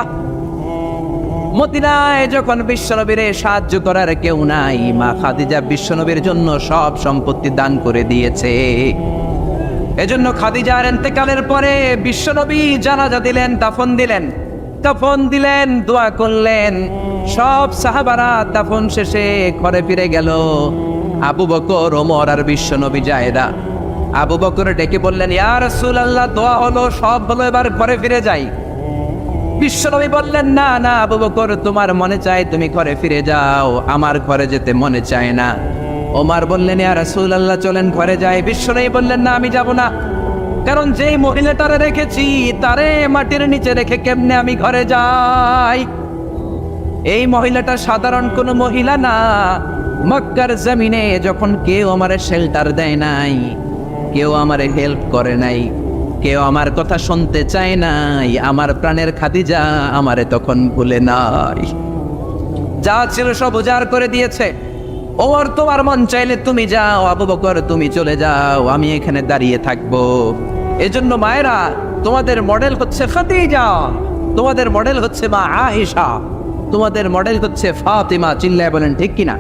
মদিনায় যখন বিশ্বনবীরে সাহায্য করার কেউ নাই, মা খাদিজা বিশ্বনবীর জন্য সব সম্পত্তি দান করে দিয়েছে। এজন্য খাদিজার ইন্তেকালের পরে বিশ্বনবী জানাজা দিলেন, দাফন দিলেন, দোয়া করলেন। সব সাহাবারা দাফন শেষে ঘরে ফিরে গেল। আবু বকর, ওমর আর বিশ্বনবী জায়দা আবু বকর ডেকে বললেন, ইয়া রাসূলুল্লাহ, দোয়া হলো, সব হলো, এবার ঘরে ফিরে যাই। বিশ্বনবী বললেন, না না আবু বকর, তোমার মনে চায় তুমি ঘরে ফিরে যাও, আমার ঘরে যেতে মনে চায় না। ওমর বললেন, ইয়া রাসূলুল্লাহ, চলেন ঘরে যাই। বিশ্বনবী বললেন, না আমি যাব না, কারণ যেই মহিলাটারে রেখেছি তারে মাটির নিচে রেখে কেমনে আমি ঘরে যাই? এই মহিলাটা সাধারণ কোনো মহিলা না। মক্কার জমিনে যখন কেউ আমারে শেল্টার দেয় নাই, কেউ আমারে হেল্প করে নাই, কেউ আমার কথা শুনতে চায় নাই, আমার প্রাণের খাদিজা আমারে তখন ভুলে নাই। যা ছিল সব উজাড় করে দিয়েছে। ওমর, তোমার মন চাইলে তুমি যাও, আবু বকর তুমি চলে যাও, আমি এখানে দাঁড়িয়ে থাকবো। এজন্য মায়েরা, তোমাদের মডেল হচ্ছে খাদিজা, তোমাদের মডেল হচ্ছে মা আয়েশা, তোমাদের মডেল হচ্ছে ফাতিমা। চিল্লায় বলেন ঠিক কিনা?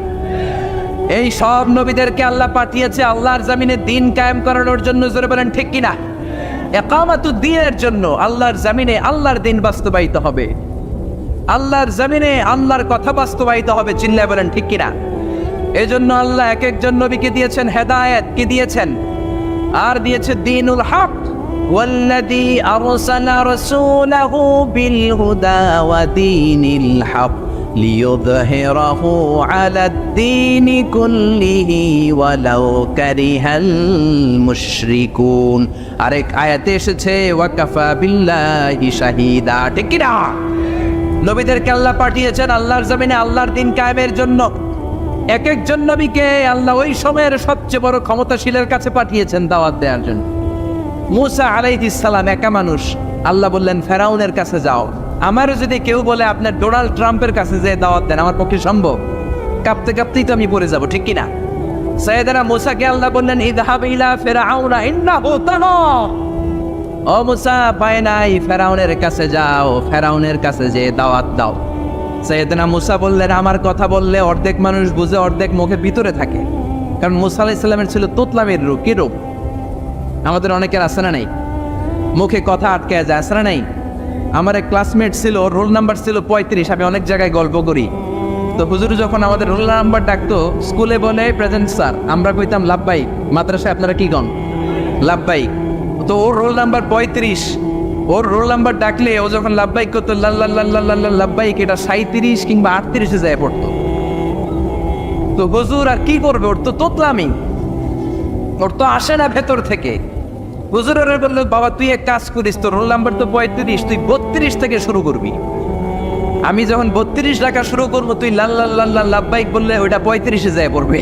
এই সব নবীদেরকে আল্লাহ পাঠিয়েছে আল্লাহর জমিনে দিন কায়েম করানোর জন্য। জোরে বলেন ঠিক কিনা? ইকামাতুদ্দিনের জন্য। আল্লাহর জমিনে আল্লাহর দিন বাস্তবায়িত হবে, আল্লাহর জমিনে আল্লাহর কথা বাস্তবায়িত হবে। চিল্লায় বলেন ঠিক কিনা? এজন্য আল্লাহ এক একজন নবীকে দিয়েছেন হেদায়েত, কি দিয়েছেন? আর দিয়েছে দ্বীনুল হক। ওয়াল্লাযী আরসালা রাসূলাহু বিল হুদা ওয়া দীনিল হক লিইয়ুযহিরাহু আলাদ-দীনি কুল্লিহি ওয়ালাউ কারিহাল মুশরিকুন। আরেক আয়াতে এসেছে ওয়া কাফা বিল্লাহি শাহীদা। ঠিক কি না? নবীদেরকে আল্লাহ পাঠিয়েছেন আল্লাহর জমিনে আল্লাহর দিন কায়েমের জন্য। এক একজন নবীকে আল্লাহ ওই সময়ের সবচেয়ে বড় ক্ষমতাশীলের কাছে পাঠিয়েছেন দাওয়াত দেওয়ার জন্য। মূসা আলাইহিস সালাম একা মানুষ, আল্লাহ বললেন ফেরাউনের কাছে যাও। আমারও যদি কেউ বলে আপনার ডোনাল্ড ট্রাম্পের কাছে যে দাওয়াত দেন, আমার পক্ষে সম্ভব? কাঁপতে কাঁপতেই তো আমি পড়ে যাব, ঠিক কিনা? সাইয়েদনা মূসাকে আল্লাহ বললেন ইযহাব ইলা ফিরআউনা ইন্নাহু তাগা। ও মূসা, পায় নাই, ফেরাউনের কাছে যাও, ফেরাউনের কাছে যে দাওয়াত দাও। সাইয়েদনা মূসা বললেন, আমার কথা বললে অর্ধেক মানুষ বুঝে, অর্ধেক মুখের ভিতরে থাকে। কারণ মূসা আলাইহিস সালামের ছিল তোতলামের রূপ। কি রূপ? আমাদের অনেকের আছে না নাই? মুখে কথা আটকে যায়, আছে না নাই? আমার এক ক্লাসমেট ছিল, ওর রোল নাম্বার ছিল 35। আমি অনেক জায়গায় গল্প করি, তো হুজুর যখন আমাদের রোল নাম্বার ডাকতো, স্কুলে বলে প্রেজেন্ট স্যার, আমরা কইতাম লাভবাইক। মাদ্রাসায় আপনারা কি গণ? লাভবাইক। তো ওর রোল নাম্বার 35। ওর রোল নাম্বার ডাকলে ও যখন লাভবাইক করতো, লাভবাইক, এটা 37 কিংবা 38-এ যায় পড়তো। তো হুজুর আর কি করবে, ওর তো তোতলামি, ওর তো আসে না ভেতর থেকে। হুজুর বললো, বাবা তুই এক কাজ করিস, তোর রোল নাম্বার তো 35, তুই 32 থেকে শুরু করবি। আমি যখন 32 ডাকা শুরু করবো, তুই লাভবাইক বললে ওইটা 35-এ যায় পড়বে।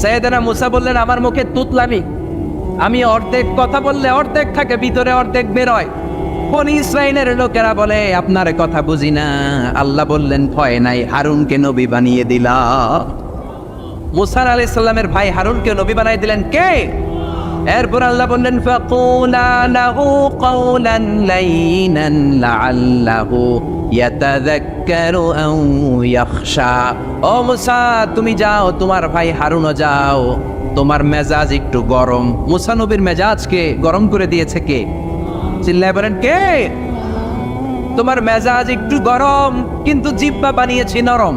সাইয়েদনা মূসা বললেন, আমার মুখে তুতলামি, আমি অর্ধেক কথা বললে অর্ধেক থাকে ভিতরে, অর্ধেক বেরোয়। বনি ইসরাইলের লোকেরা বলে আপনার কথা বুঝি না। আল্লাহ বললেন, ভয় নাই, হারুনকে নবী বানিয়ে দিলা। মূসা আলাইহিস সালামের ভাই হারুনকে নবী বানিয়ে দিলেন কে? এরপর আল্লাহ বললেন, ফাকুলা লাহু কাওলান লাইনান লাআল্লাহু ইয়াতাযাক্কারু আও ইয়াখশা। ও মূসা, তুমি যাও, তোমার ভাই হারুনও যাও, তোমার মেজাজ একটু গরম। মূসা নবীর মেজাজকে গরম করে দিয়েছে কে? চিল্লায় বলেন কে? তোমার মেজাজ একটু গরম, কিন্তু জিহ্বা বানিয়েছি নরম।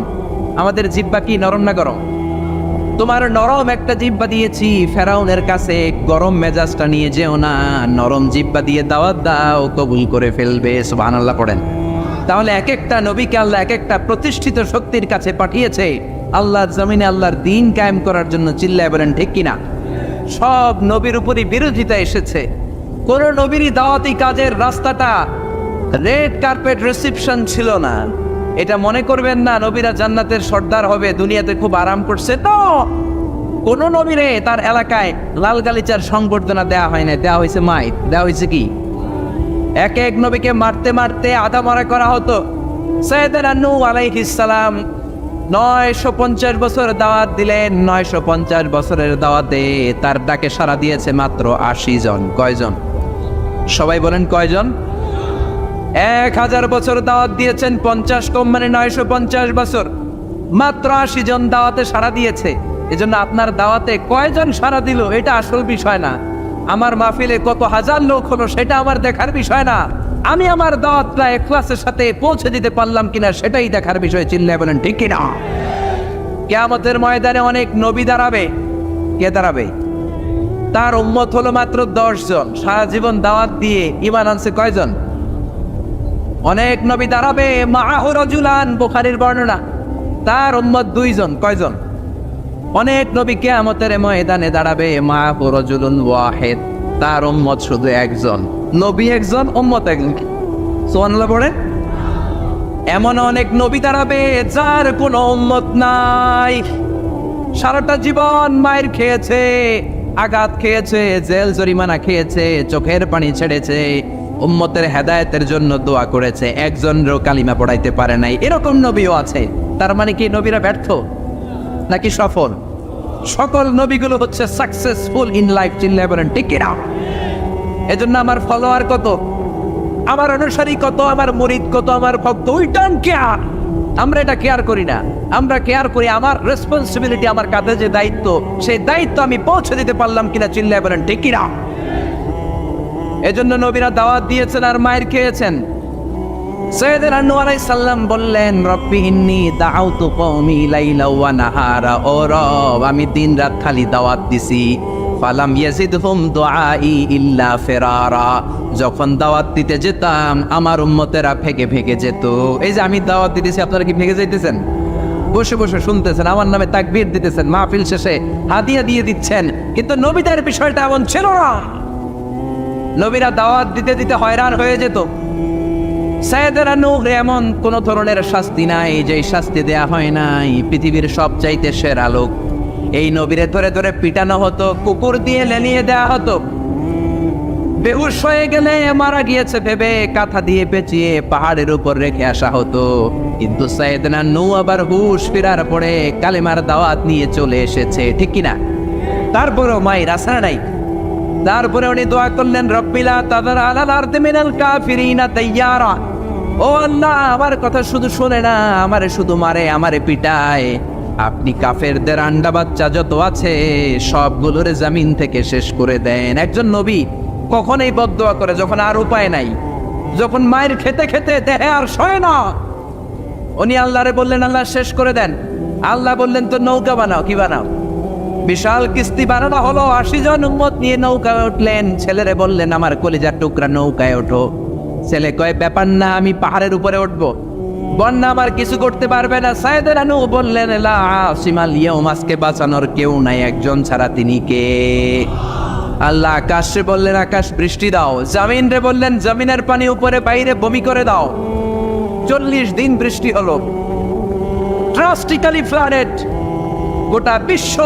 আমাদের জিহ্বা কি নরম না গরম? তোমার নরম একটা জিহ্বা দিয়েছি, ফেরাউনের কাছে গরম মেজাজটা নিয়ে যেও না, নরম জিহ্বা দিয়ে দাওয়াত দাও, কবুল করে ফেলবে। সুবহানাল্লাহ পড়েন। তাহলে এক একটা নবীকে আল্লাহ এক একটা প্রতিষ্ঠিত শক্তির কাছে পাঠিয়েছে আল্লাহর জমিনে আল্লাহর দিন কায়েম করার জন্য। চিল্লায় বলেন ঠিক কিনা? সব নবীর উপরই বিরোধিতা এসেছে। কোন নবীরই দাওয়াতি কাজের রাস্তাটা রেড কার্পেট রিসেপশন ছিল না। এটা মনে করবেন না নবীরা জান্নাতের সর্দার হবে, দুনিয়াতে খুব আরাম করছে। তো কোন নবীরে তার এলাকায় লাল গালিচার সংবর্ধনা দেওয়া হয় না, দেওয়া হয়েছে মাইর, দেওয়া হয়েছে কি? এক এক নবীকে মারতে মারতে আধা মারা করা হতো। সাইয়েদনা নূহ আলাইহিস সালাম 950 বছর দাওয়াত দিলেন। 950 বছরের দাওয়াতে তার ডাকে সাড়া দিয়েছে মাত্র 80 জন। কয়জন? সবাই বলেন কয়জন? 1000 বছর দাওয়াত দিয়েছেন, 50 কম মানে 950 বছর, মাত্র 80 জন দাওয়াতে সাড়া দিয়েছে। এজন্য আপনার দাওয়াতে কয়জন সাড়া দিল এটা আসল বিষয় না। আমার মাহফিলে কত হাজার লোক হলো সেটা আমার দেখার বিষয় না। আমি আমার দাওয়াতটা ইখলাসের সাথে পৌঁছে দিতে পারলাম কিনা সেটাই দেখার বিষয়। চিল্লায় বলেন ঠিক কিনা? কিয়ামতের ময়দানে অনেক নবী দাঁড়াবে। কে দাঁড়াবে? তার উম্মত হলো মাত্র 10 জন। সারা জীবন দাওয়াত দিয়ে ঈমান আনছে কয়জন? অনেক নবী দাঁড়াবে, মাআহু রাজুলান, বুখারীর বর্ণনা, তার উম্মত 2 জন। কয়জন? অনেক নবী কিয়ামতের ময়দানে দাঁড়াবে, মাআহু রাজুলুন ওয়াহিদ, তার উম্মত শুধু একজন। নবী একজন, উম্মত একজন। সুবহানাল্লাহ পড়ে। এমন অনেক নবী দাঁড়াবে যার কোনো উম্মত নাই। সারাটা জীবন মায়ের খেয়েছে, আঘাত খেয়েছে, জেল জরিমানা খেয়েছে, চোখের পানি ছেড়েছে, উম্মতের হেদায়েতের জন্য দোয়া করেছে, একজনেরও কালিমা পড়াইতে পারে নাই। এরকম নবীও আছে। তার মানে কি নবীরা ব্যর্থ নাকি সফল? সকল নবীগুলো হচ্ছে সাকসেসফুল ইন লাইফ। চিল্লায় বলেন ঠিক কিনা? এজন্য আমার ফলোয়ার কত, আমার অনুসারী কত, আমার মুরিদ কত, আমার ভক্ত, উই ডোন্ট কেয়ার। আমরা এটা কেয়ার করি না। আমরা কেয়ার করি আমার রেসপন্সিবিলিটি, আমার কাঁধে যে দায়িত্ব, সেই দায়িত্ব আমি পৌঁছে দিতে পারলাম কিনা। চিল্লায় বলেন ঠিক কিনা? এজন্য নবীরা দাওয়াত দিয়েছেন আর মায়ের খেয়েছেন। সাইয়েদনা নূহ আলাইহিস সালাম বললেন, রব্বি ইন্নী দাআউতু কওমি লাইলা ওয়া নাহারা। ও রব, আমি দিন রাত খালি দাওয়াত দিছি, ফালাম ইয়াজিদহুম দুআই ইল্লা ফিরারা। যখন দাওয়াত দিতে যেতাম আমার উম্মতেরা ভেগে ভেগে যেত। এই যে আমি দাওয়াত দিতেছি, আপনারা কি ভেগে যাইতেছেন? বসে বসে শুনতেছেন, আমার নামে তাকবীর দিতেছেন, মাহফিল শেষে হাদিয়া দিয়ে দিচ্ছেন, কিন্তু নবীদের বিষয়টা এমন ছিল না। নবীরা দাওয়াত দিতে দিতে হয়রান হয়ে যেত। সাইয়েদনা নূহ এমন কোন ধরনের শাস্তি নাই যে শাস্তি দেয়া হয় নাই। পৃথিবীর সবচাইতে সেরা লোক, এই নবীরে ধরে ধরে পিটানো হতো, কুকুর দিয়ে লেলিয়ে দেওয়া হতো, বেহুশ হয়ে গেলে মারা গিয়েছে ভেবে কাঁথা দিয়ে পেঁচিয়ে পাহাড়ের উপর রেখে আসা হতো। কিন্তু সাইয়েদনা নূহ আবার হুশ ফিরার পরে কালেমার দাওয়াত নিয়ে চলে এসেছে, ঠিক কিনা? তারপরেও মায়ের আশা নাই। তারপরে উনি দোয়া করলেন, রব্বিলা তাদার আলাল আরদি মিনাল কাফিরিনা দাইয়ারা। ও আল্লাহ, আমার কথা শুধু শুনে না, আমারে শুধু মারে, আমারে পিটায়। আপনি কাফেরদের আন্ডা বাচ্চা যত আছে সবগুলোরে জমিন থেকে শেষ করে দেন। একজন নবী কখনোই বদদোয়া করে যখন আর উপায় নাই, যখন মায়ের খেতে খেতে দেহে আর সয় না। উনি আল্লাহরে বললেন, আল্লাহ শেষ করে দেন। আল্লাহ বললেন, তো নৌকা বানাও। কি বানাও? বিশাল কিস্তি বানানো হলো। 80 জন উম্মত নিয়ে নৌকায় উঠলেন। ছেলেরে বললেন, আমার কলিজার টুকরা নৌকায় ওঠো। ছেলে কয়, ব্যাপার না, আমি পাহাড়ের উপরে উঠবো, বন্যা আমার কিছু করতে পারবে না। সাইয়েদনা নূহ বললেন, লা আসিমাল ইয়াউম, আজকে বাঁচানোর কেউ নাই একজন ছাড়া, তিনি কে? আল্লাহ আকাশে বললেন, আকাশ বৃষ্টি দাও। জমিন রে বললেন, জমিনের পানি উপরে বাইরে বমি করে দাও। 40 দিন বৃষ্টি হলো, ড্রাস্টিক্যালি ফ্লাডেড। গোটা বিশ্ব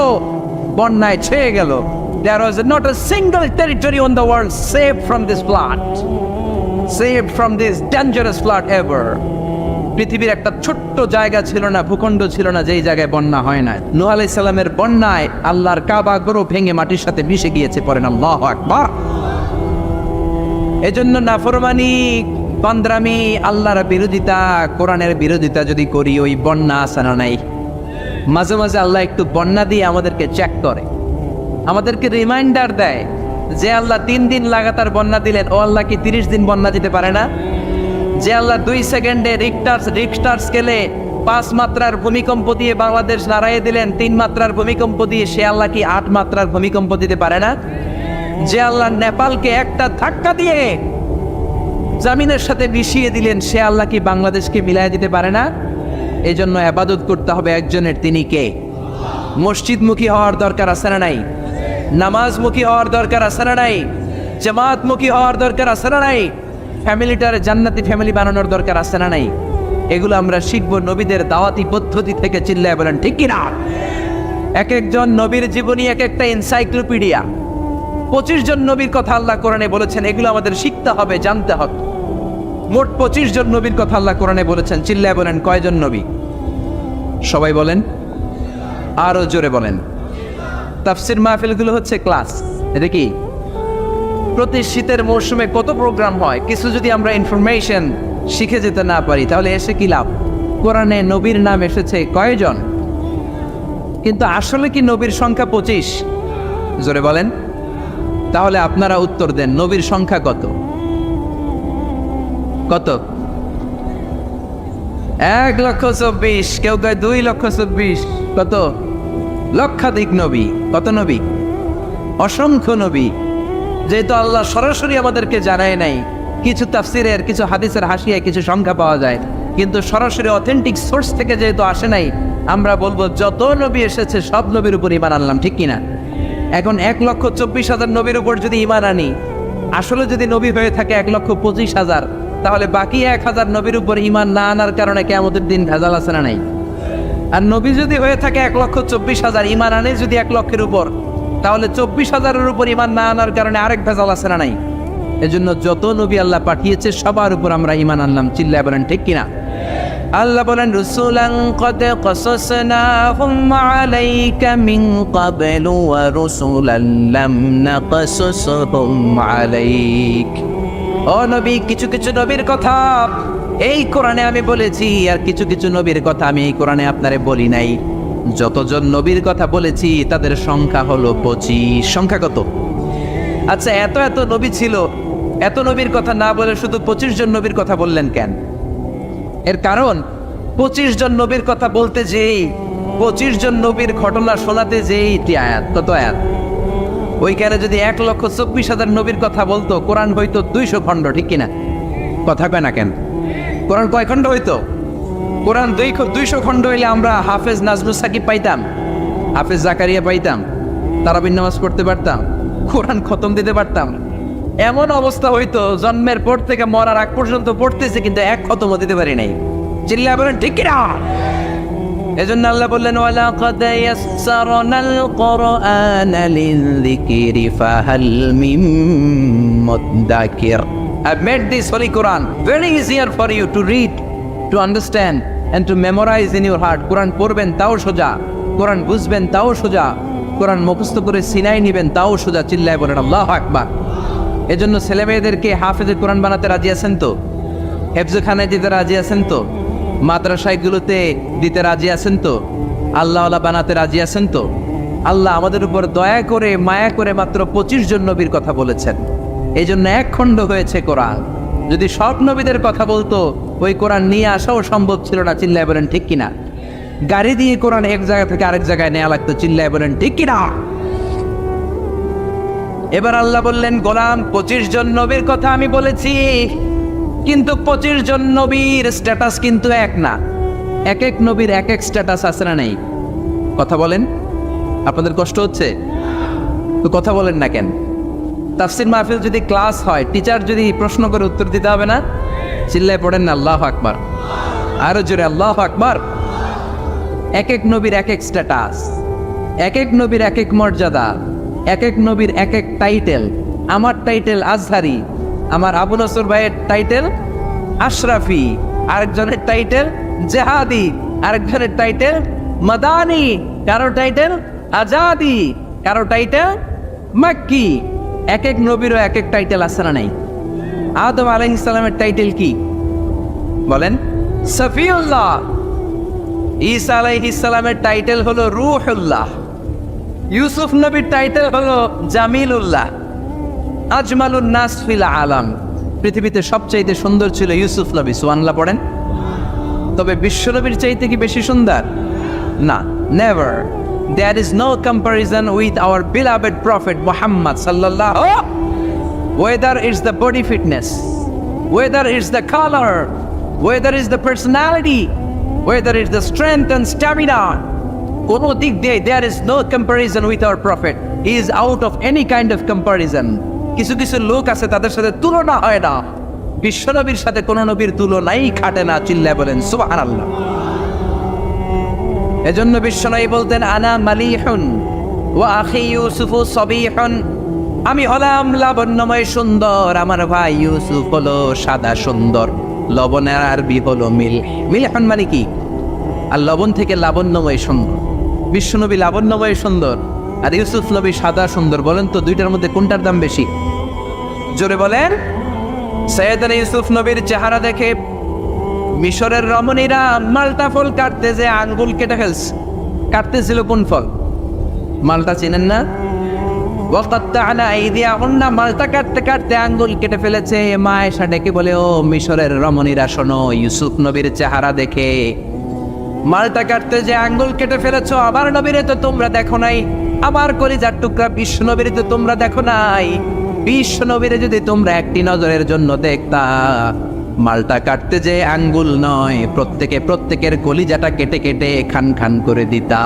বন্যায় ছেয়ে গেল। There was not a single territory on the world saved from this flood, saved from this dangerous flood ever. পৃথিবীর একটা ছোট্ট জায়গা ছিল না, ভূখণ্ড ছিল না যেই জায়গায় বন্যা হয় না। নূহ আলাইহিস সালামের বন্যায় আল্লাহর কাবা ঘর ভেঙে মাটির সাথে মিশে গিয়েছে। পড়েন আল্লাহু আকবার। এজন্য নাফরমানি, কন্দ্রামি, আল্লাহর বিরোধিতা, কোরআনের বিরোধিতা যদি করি, ওই বন্যা আসানো নাই। মাঝে মাঝে আল্লাহ একটু বন্যা দিয়ে আমাদেরকে চেক করে, আমাদেরকে রিমাইন্ডার দেয় যে আল্লাহ 3 দিন লাগাতার বন্যা দিলেন, ও আল্লাহ কি 30 দিন বন্যা দিতে পারে না? যে আল্লাহ 2 সেকেন্ডে রিক্টার স্কেলে 5 মাত্রার ভূমিকম্প দিয়ে বাংলাদেশ নাড়াইয়ে দিলেন, 3 মাত্রার ভূমিকম্প দিয়ে, সে আল্লাহ কি 8 মাত্রার ভূমিকম্প দিতে পারে না? যে আল্লাহ নেপালকে একটা ধাক্কা দিয়ে জমিনের সাথে মিশিয়ে দিলেন, সে আল্লাহ কি বাংলাদেশকে মিলাই দিতে পারে না? এই জন্য ইবাদত করতে হবে একজনের, তিনি কে? মসজিদমুখী হওয়ার দরকার আছে না নাই? নামাজমুখী হওয়ার দরকার আছে না নাই? জামাতমুখী হওয়ার দরকার আছে না নাই? ফ্যামিলিটার জান্নাতি ফ্যামিলি বানানোর দরকার আছে না নাই? এগুলো আমরা শিখবো নবীদের দাওয়াতি পদ্ধতি থেকে। চিল্লায় বলেন ঠিক কিনা? এক একজন নবীর জীবনী এক একটা এনসাইক্লোপিডিয়া। 25 জন নবীর কথা আল্লাহ কোরআনে বলেছেন, এগুলো আমাদের শিখতে হবে, জানতে হবে। মোট 25 জন নবীর কথা আল্লাহ কোরআনে বলেছেন। চিল্লায় বলেন কয়জন নবী? সবাই বলেন, আরো জোরে বলেন। তাফসির মাহফিলগুলো হচ্ছে ক্লাস। এটা কি? প্রতি শীতের মৌসুমে কত প্রোগ্রাম হয়, কিছু যদি আমরা ইনফরমেশন শিখে যেতে না পারি তাহলে এসে কি লাভ? কোরআনে নবীর নাম এসেছে কয়জন, কিন্তু আসলে কি নবীর সংখ্যা 25? জোরে বলেন। তাহলে আপনারা উত্তর দেন, নবীর সংখ্যা কত? কত? 1,24,000। কেউ কয় 2,24,000। কত? লক্ষাধিক নবী। কত নবী? অসংখ্য নবী। যেহেতু আল্লাহ সরাসরি আমাদেরকে জানায় নাই, কিছু তাফসিরের, কিছু হাদিসের হাসিয়ায় কিছু সংখ্যা পাওয়া যায়, কিন্তু সরাসরি অথেন্টিক সোর্স থেকে যেহেতু আসে নাই, আমরা বলবো যত নবী এসেছে সব নবীর উপর ঈমান আনলাম, ঠিক কিনা? এখন 1,24,000 নবীর উপর যদি ঈমান আনি, আসলে যদি নবী হয়ে থাকে 1,25,000, তাহলে বাকি 1,000 নবীর উপর ঈমান না আনার কারণে কিয়ামতের দিন ভেজাল আছে না নাই? আর নবী যদি হয়ে থাকে 1,24,000, ঈমান আনে যদি 1 লক্ষের উপর, তাহলে 24,000-এর উপর ঈমান না আনার কারণে আরেক ভেজাল আছে না নাই? এজন্য যত নবী আল্লাহ পাঠিয়েছে সবার উপর আমরা ঈমান আনলাম। চিল্লায় বলেন ঠিক কিনা? আল্লাহ বলেন, রুসুলান ক্বাদ ক্বাসাসনাহুম আলাইকা মিন ক্বাবলু ওয়া রুসুলান লাম নাকসুসহুম আলাইক। ও নবী, কিছু কিছু নবীর কথা এই কোরআনে আমি বলেছি, আর কিছু কিছু নবীর কথা আমি এই কোরআনে আপনারে বলি নাই। যতজন নবীর কথা বলেছি তাদের সংখ্যা হলো 25। সংখ্যা কত? আচ্ছা, এত এত নবী ছিল, এত নবীর কথা না বলে শুধু 25 জন নবীর কথা বললেন কেন? এর কারণ 25 জন নবীর কথা বলতে যেই, 25 জন নবীর ঘটনা শোনাতে যেই আয়াত। কত আয়াত? ওইখানে যদি 1,24,000 নবীর কথা বলতো, কোরআন হইতো 200 খণ্ড, ঠিক কিনা? কথা কয় না কেন? কোরআন কয় খণ্ড হইতো? কোরআন 200 খণ্ড হইলে আমরা হাফেজ নাজমুস সাকিব পাইতাম, হাফেজ জাকারিয়া পাইতাম, তারাবির নামাজ পড়তে পারতাম, কোরআন খতম দিতে পারতাম। এমন অবস্থা হইতো জন্মের পর থেকে মরার আগ পর্যন্ত পড়তেছে, কিন্তু এক খতমও দিতে পারি নাই। চিল্লায় বলেন ঠিক কিনা? এজন্য আল্লাহ বললেন, ওয়ালাকাদ ইয়াসসারনাল কুরআনা লিযিকরি ফাহাল মিন মুদ্দাকির। I've made this holy Quran very easier for you to read, to understand and to memorize in your heart. কোরআন পড়বেন তাও সোজা, কোরআন বুঝবেন তাও সোজা, কোরআন মুখস্থ করে সিনায় নিবেন তাও সোজা। চিল্লায় বলেন আল্লাহু আকবার। এজন্য ছেলে মেয়েদেরকে হাফেজে কোরআন বানাতে রাজি আছেন তো? হেফজখানায় দিতে রাজি আছেন তো? মাদ্রাসাগুলোতে দিতে রাজি আছেন তো? আল্লাহওয়ালা বানাতে রাজি আছেন তো? আল্লাহ আমাদের উপর দয়া করে, মায়া করে মাত্র 25 জন নবীর কথা বলেছেন। এই জন্য 1 খণ্ড হয়েছে কোরআন। যদি সব নবীদের কথা বলতো, ওই কোরআন নিয়ে আসাও সম্ভব ছিল না। চিল্লায় বলেন ঠিক কিনা? গাড়ি দিয়ে কোরআন এক জায়গা থেকে আরেক জায়গায় নেওয়া লাগতো। চিল্লায় বলেন ঠিক কিনা? এবার আল্লাহ বললেন, গোলাম 25 জন নবীর কথা আমি বলেছি, কিন্তু 25 জন নবীর স্ট্যাটাস কিন্তু এক না। এক এক নবীর এক এক স্ট্যাটাস আছে না নেই? কথা বলেন। আপনাদের কষ্ট হচ্ছে তো কথা বলেন না কেন? তাফসির মাহফিল যদি ক্লাস হয়, টিচার যদি প্রশ্ন করে উত্তর দিতে হবে না? চিল্লায় পড়েন না আল্লাহু আকবার। আরো জোরে আল্লাহু আকবার। এক এক নবীর এক এক স্ট্যাটাস, এক এক নবীর এক এক মর্যাদা, এক এক নবীর এক এক টাইটেল। আমার টাইটেল আজহারি, আমার আবু নসর ভাইয়ের টাইটেল আশরাফি, আরেকজনের টাইটেল জেহাদি, আরেকজনের টাইটেল মাদানি, কারো টাইটেল আজাদি, কারো টাইটেল মাক্কি। এক এক নবীরও এক এক টাইটেল আছে না নাই? আদম আলাইহিস সালামের টাইটেল কি বলেন? সফিউল্লাহ। ঈসা আলাইহিস সালামের টাইটেল হলো রূহুল্লাহ। ইউসুফ নবীর টাইটেল হলো জামিলুল্লাহ। আজমালুন নাস ফিল আলাম, পৃথিবীতে সবচাইতে সুন্দর ছিল ইউসুফ নবী। সুবহানাল্লাহ পড়েন। তবে বিশ্ব নবীর চাইতে কি বেশি সুন্দর? না, never. There is no comparison with our beloved Prophet Muhammad sallallahu. Whether it's the body fitness, whether it's the color, whether it's the personality, whether it's the strength and stamina, কোনো দিক দিয়ে there is no comparison with our Prophet. He is out of any kind of comparison. কিছু কিছু লোক আছে তাদের সাথে তুলনা হয় না, বিশ্বনবীর সাথে কোনো নবীর তুলনাই খাটে না। চিল্লায় বলেন সুবহানাল্লাহ। এজন্য বিশ্বনবী বলতেন আনা মালিহুন ওয়া আখি ইউসুফু সবিহুন, আমি হলাম লাবণ্যময় সুন্দর, আমার ভাই ইউসুফ হলো সাদা সুন্দর। লবণের আরবি হলো মিল। মিলহুন মানে কি? আর লবণ থেকে লাবণ্যময় সুন্দর। বিশ্বনবী লাবণ্যময় সুন্দর আর ইউসুফ নবী সাদা সুন্দর। বলেন তো দুইটার মধ্যে কোনটার দাম বেশি? জোরে বলেন। সৈয়দনা ইউসুফ নবীর চেহারা দেখে মিশরের রমণীরা মালটা ফল কাটতে যে আঙ্গুল কেটে ফেলছে। কাটতেছিল কোন ফল? মালটা চিনেন না? মালটা কাটতে কাটতে আঙ্গুল কেটে ফেলেছে। মা এসে ডেকে বলে, ও মিশরের রমণীরা শোনো, ইউসুফ নবীর চেহারা দেখে মালটা কাটতে যে আঙ্গুল কেটে ফেলেছো, আমার নবীরে তো তোমরা দেখো নাই, আমার কলিজার টুকরা বিশ্ব নবীরে তো তোমরা দেখো নাই। বিশ্ব নবীরে যদি তোমরা একটি নজরের জন্য দেখতা, মালটা কাটতে যে আঙ্গুল নয়, প্রত্যেকের কলিজাটা কেটে কেটে খান খান করে দিতা।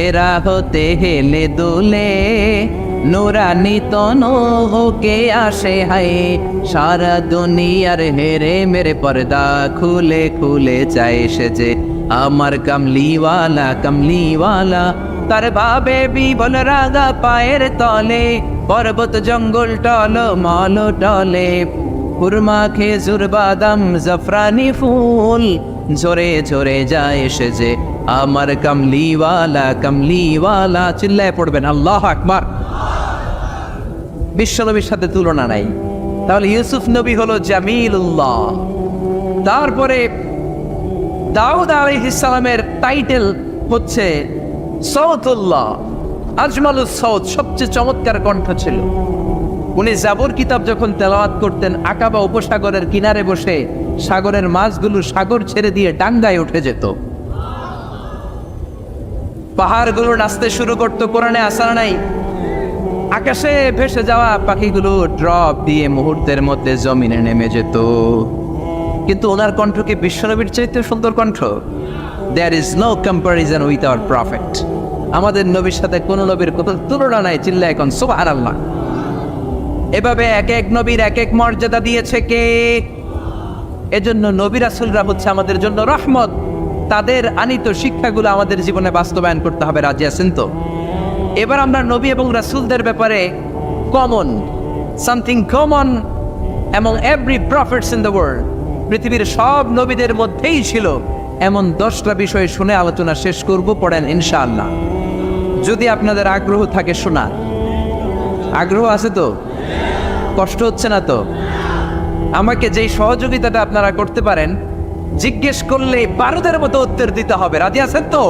এরা হতে হেলে দুলে নুরানি তনো হোকে আসে হায়, সারা দুনিয়ার হেরে মেরে পর্দা খুলে খুলে চায় সে যে আমার কামলিওয়ালা কামলিওয়ালা। তার ভাবে বিবল রাগা পায়ের তলে, পর্বত জঙ্গল টল মল টলে, কুরমা খেজুর বাদাম জাফরানি ফুল ঝরে ঝরে যায় সে যে আমার কামলিওয়ালা কামলিওয়ালা। চিল্লায় পড়বেন আল্লাহু আকবার। বিশ্বনবীর সাথে তুলনা নাই। তাহলে ইউসুফ নবী হলো জামিলুল্লাহ। তারপরে দাউদ আলাইহিস সালামের টাইটেল হচ্ছে সৌতুল্লাহ, আজমালুস সৌত, সবচেয়ে চমৎকার কণ্ঠ ছিল। উনি জাবর কিতাব যখন তেলাওয়াত করতেন, আকাবা উপসাগরের কিনারে বসে সাগরের মাছগুলো সাগর ছেড়ে দিয়ে ডাঙ্গায় উঠে যেত, পাহাড়গুলো নাচতে শুরু করতো। কোরআনে আসা নাই? আকাশে ভেসে যাওয়া পাখিগুলো ড্রপ দিয়ে মুহূর্তের মধ্যে জমিনে নেমে যেত। কিন্তু ওনার কণ্ঠকে বিশ্বনবীর চাইতে সুন্দর কণ্ঠ। There is no comparison with our prophet. আমাদের নবীর সাথে কোন নবীর কোনো তুলনা নাই। চিল্লায় এখন সুবহানাল্লাহ। এভাবে এক এক নবীর এক এক মর্যাদা দিয়েছে কে? এজন্য নবী রাসূলরা হচ্ছে আমাদের জন্য রহমত। তাদের আনিত শিক্ষাগুলো আমাদের জীবনে বাস্তবায়ন করতে হবে। রাজি আছেন তো? এবার আমরা নবী এবং রাসূলদের ব্যাপারে something common among every prophets in the world, পৃথিবীর সব নবীদের মধ্যেই ছিল এমন 10টা বিষয় শুনে আলোচনা শেষ করব। পড়েন ইনশাআল্লাহ, যদি আপনাদের আগ্রহ থাকে শোনার। আগ্রহ আছে তো? কষ্ট হচ্ছে না তো? আমাকে যেই সহযোগিতাটা আপনারা করতে পারেন, জিজ্ঞেস করলে বারুদের মতো উত্তর দিতে হবে। রাজি আছেন তো?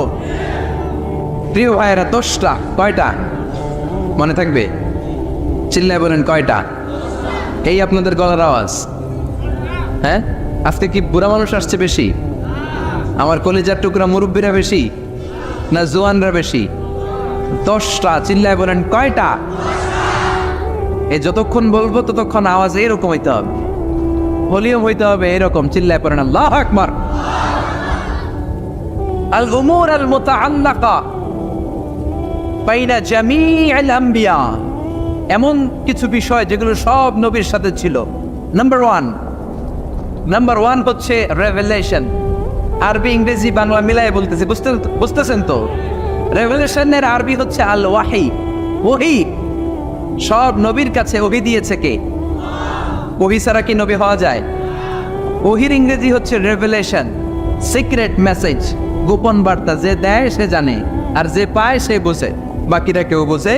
প্রিয় ভাইয়েরা, 10টা। কয়টা মনে থাকবে? চিল্লায় বলেন কয়টা? এই আপনাদের গলার আওয়াজ। হ্যাঁ, আজকে কি বুড়া মানুষ আসছে বেশি? আমার কলিজার টুকরা মুরব্বীরা বেশি না জোয়ানরা বেশি? 10টা। চিল্লায় বলেন কয়টা? এই যতক্ষণ বলবো ততক্ষণ আওয়াজ এরকম হইতে হবে, ভলিউম হইতে হবে এরকম। চিল্লায় পড়েন আল্লাহু আকবার। আল উমুর আল মুতাআল্লাকা বাইনা জামিআল আম্বিয়া, এমন কিছু বিষয় যেগুলো সব নবীর সাথে ছিল। নাম্বার ওয়ান হচ্ছে রেভেলেশন। আরবি ইংরেজি বাংলা মিলায় বলতেছে, বুঝতেছেন তো? রেভেলেশনের আরবি হচ্ছে আল ওয়াহি, ওহী। সব নবীর কাছে ওহী দিয়েছে কে? ওহী ছাড়া কি নবী হওয়া যায়? ওহীর ইংরেজি হচ্ছে রেভেলেশন, সিক্রেট মেসেজ, গোপন বার্তা। যে দেয় সে জানে, আর যে পায় সে বোঝে, বাকিরা কেউ বোঝে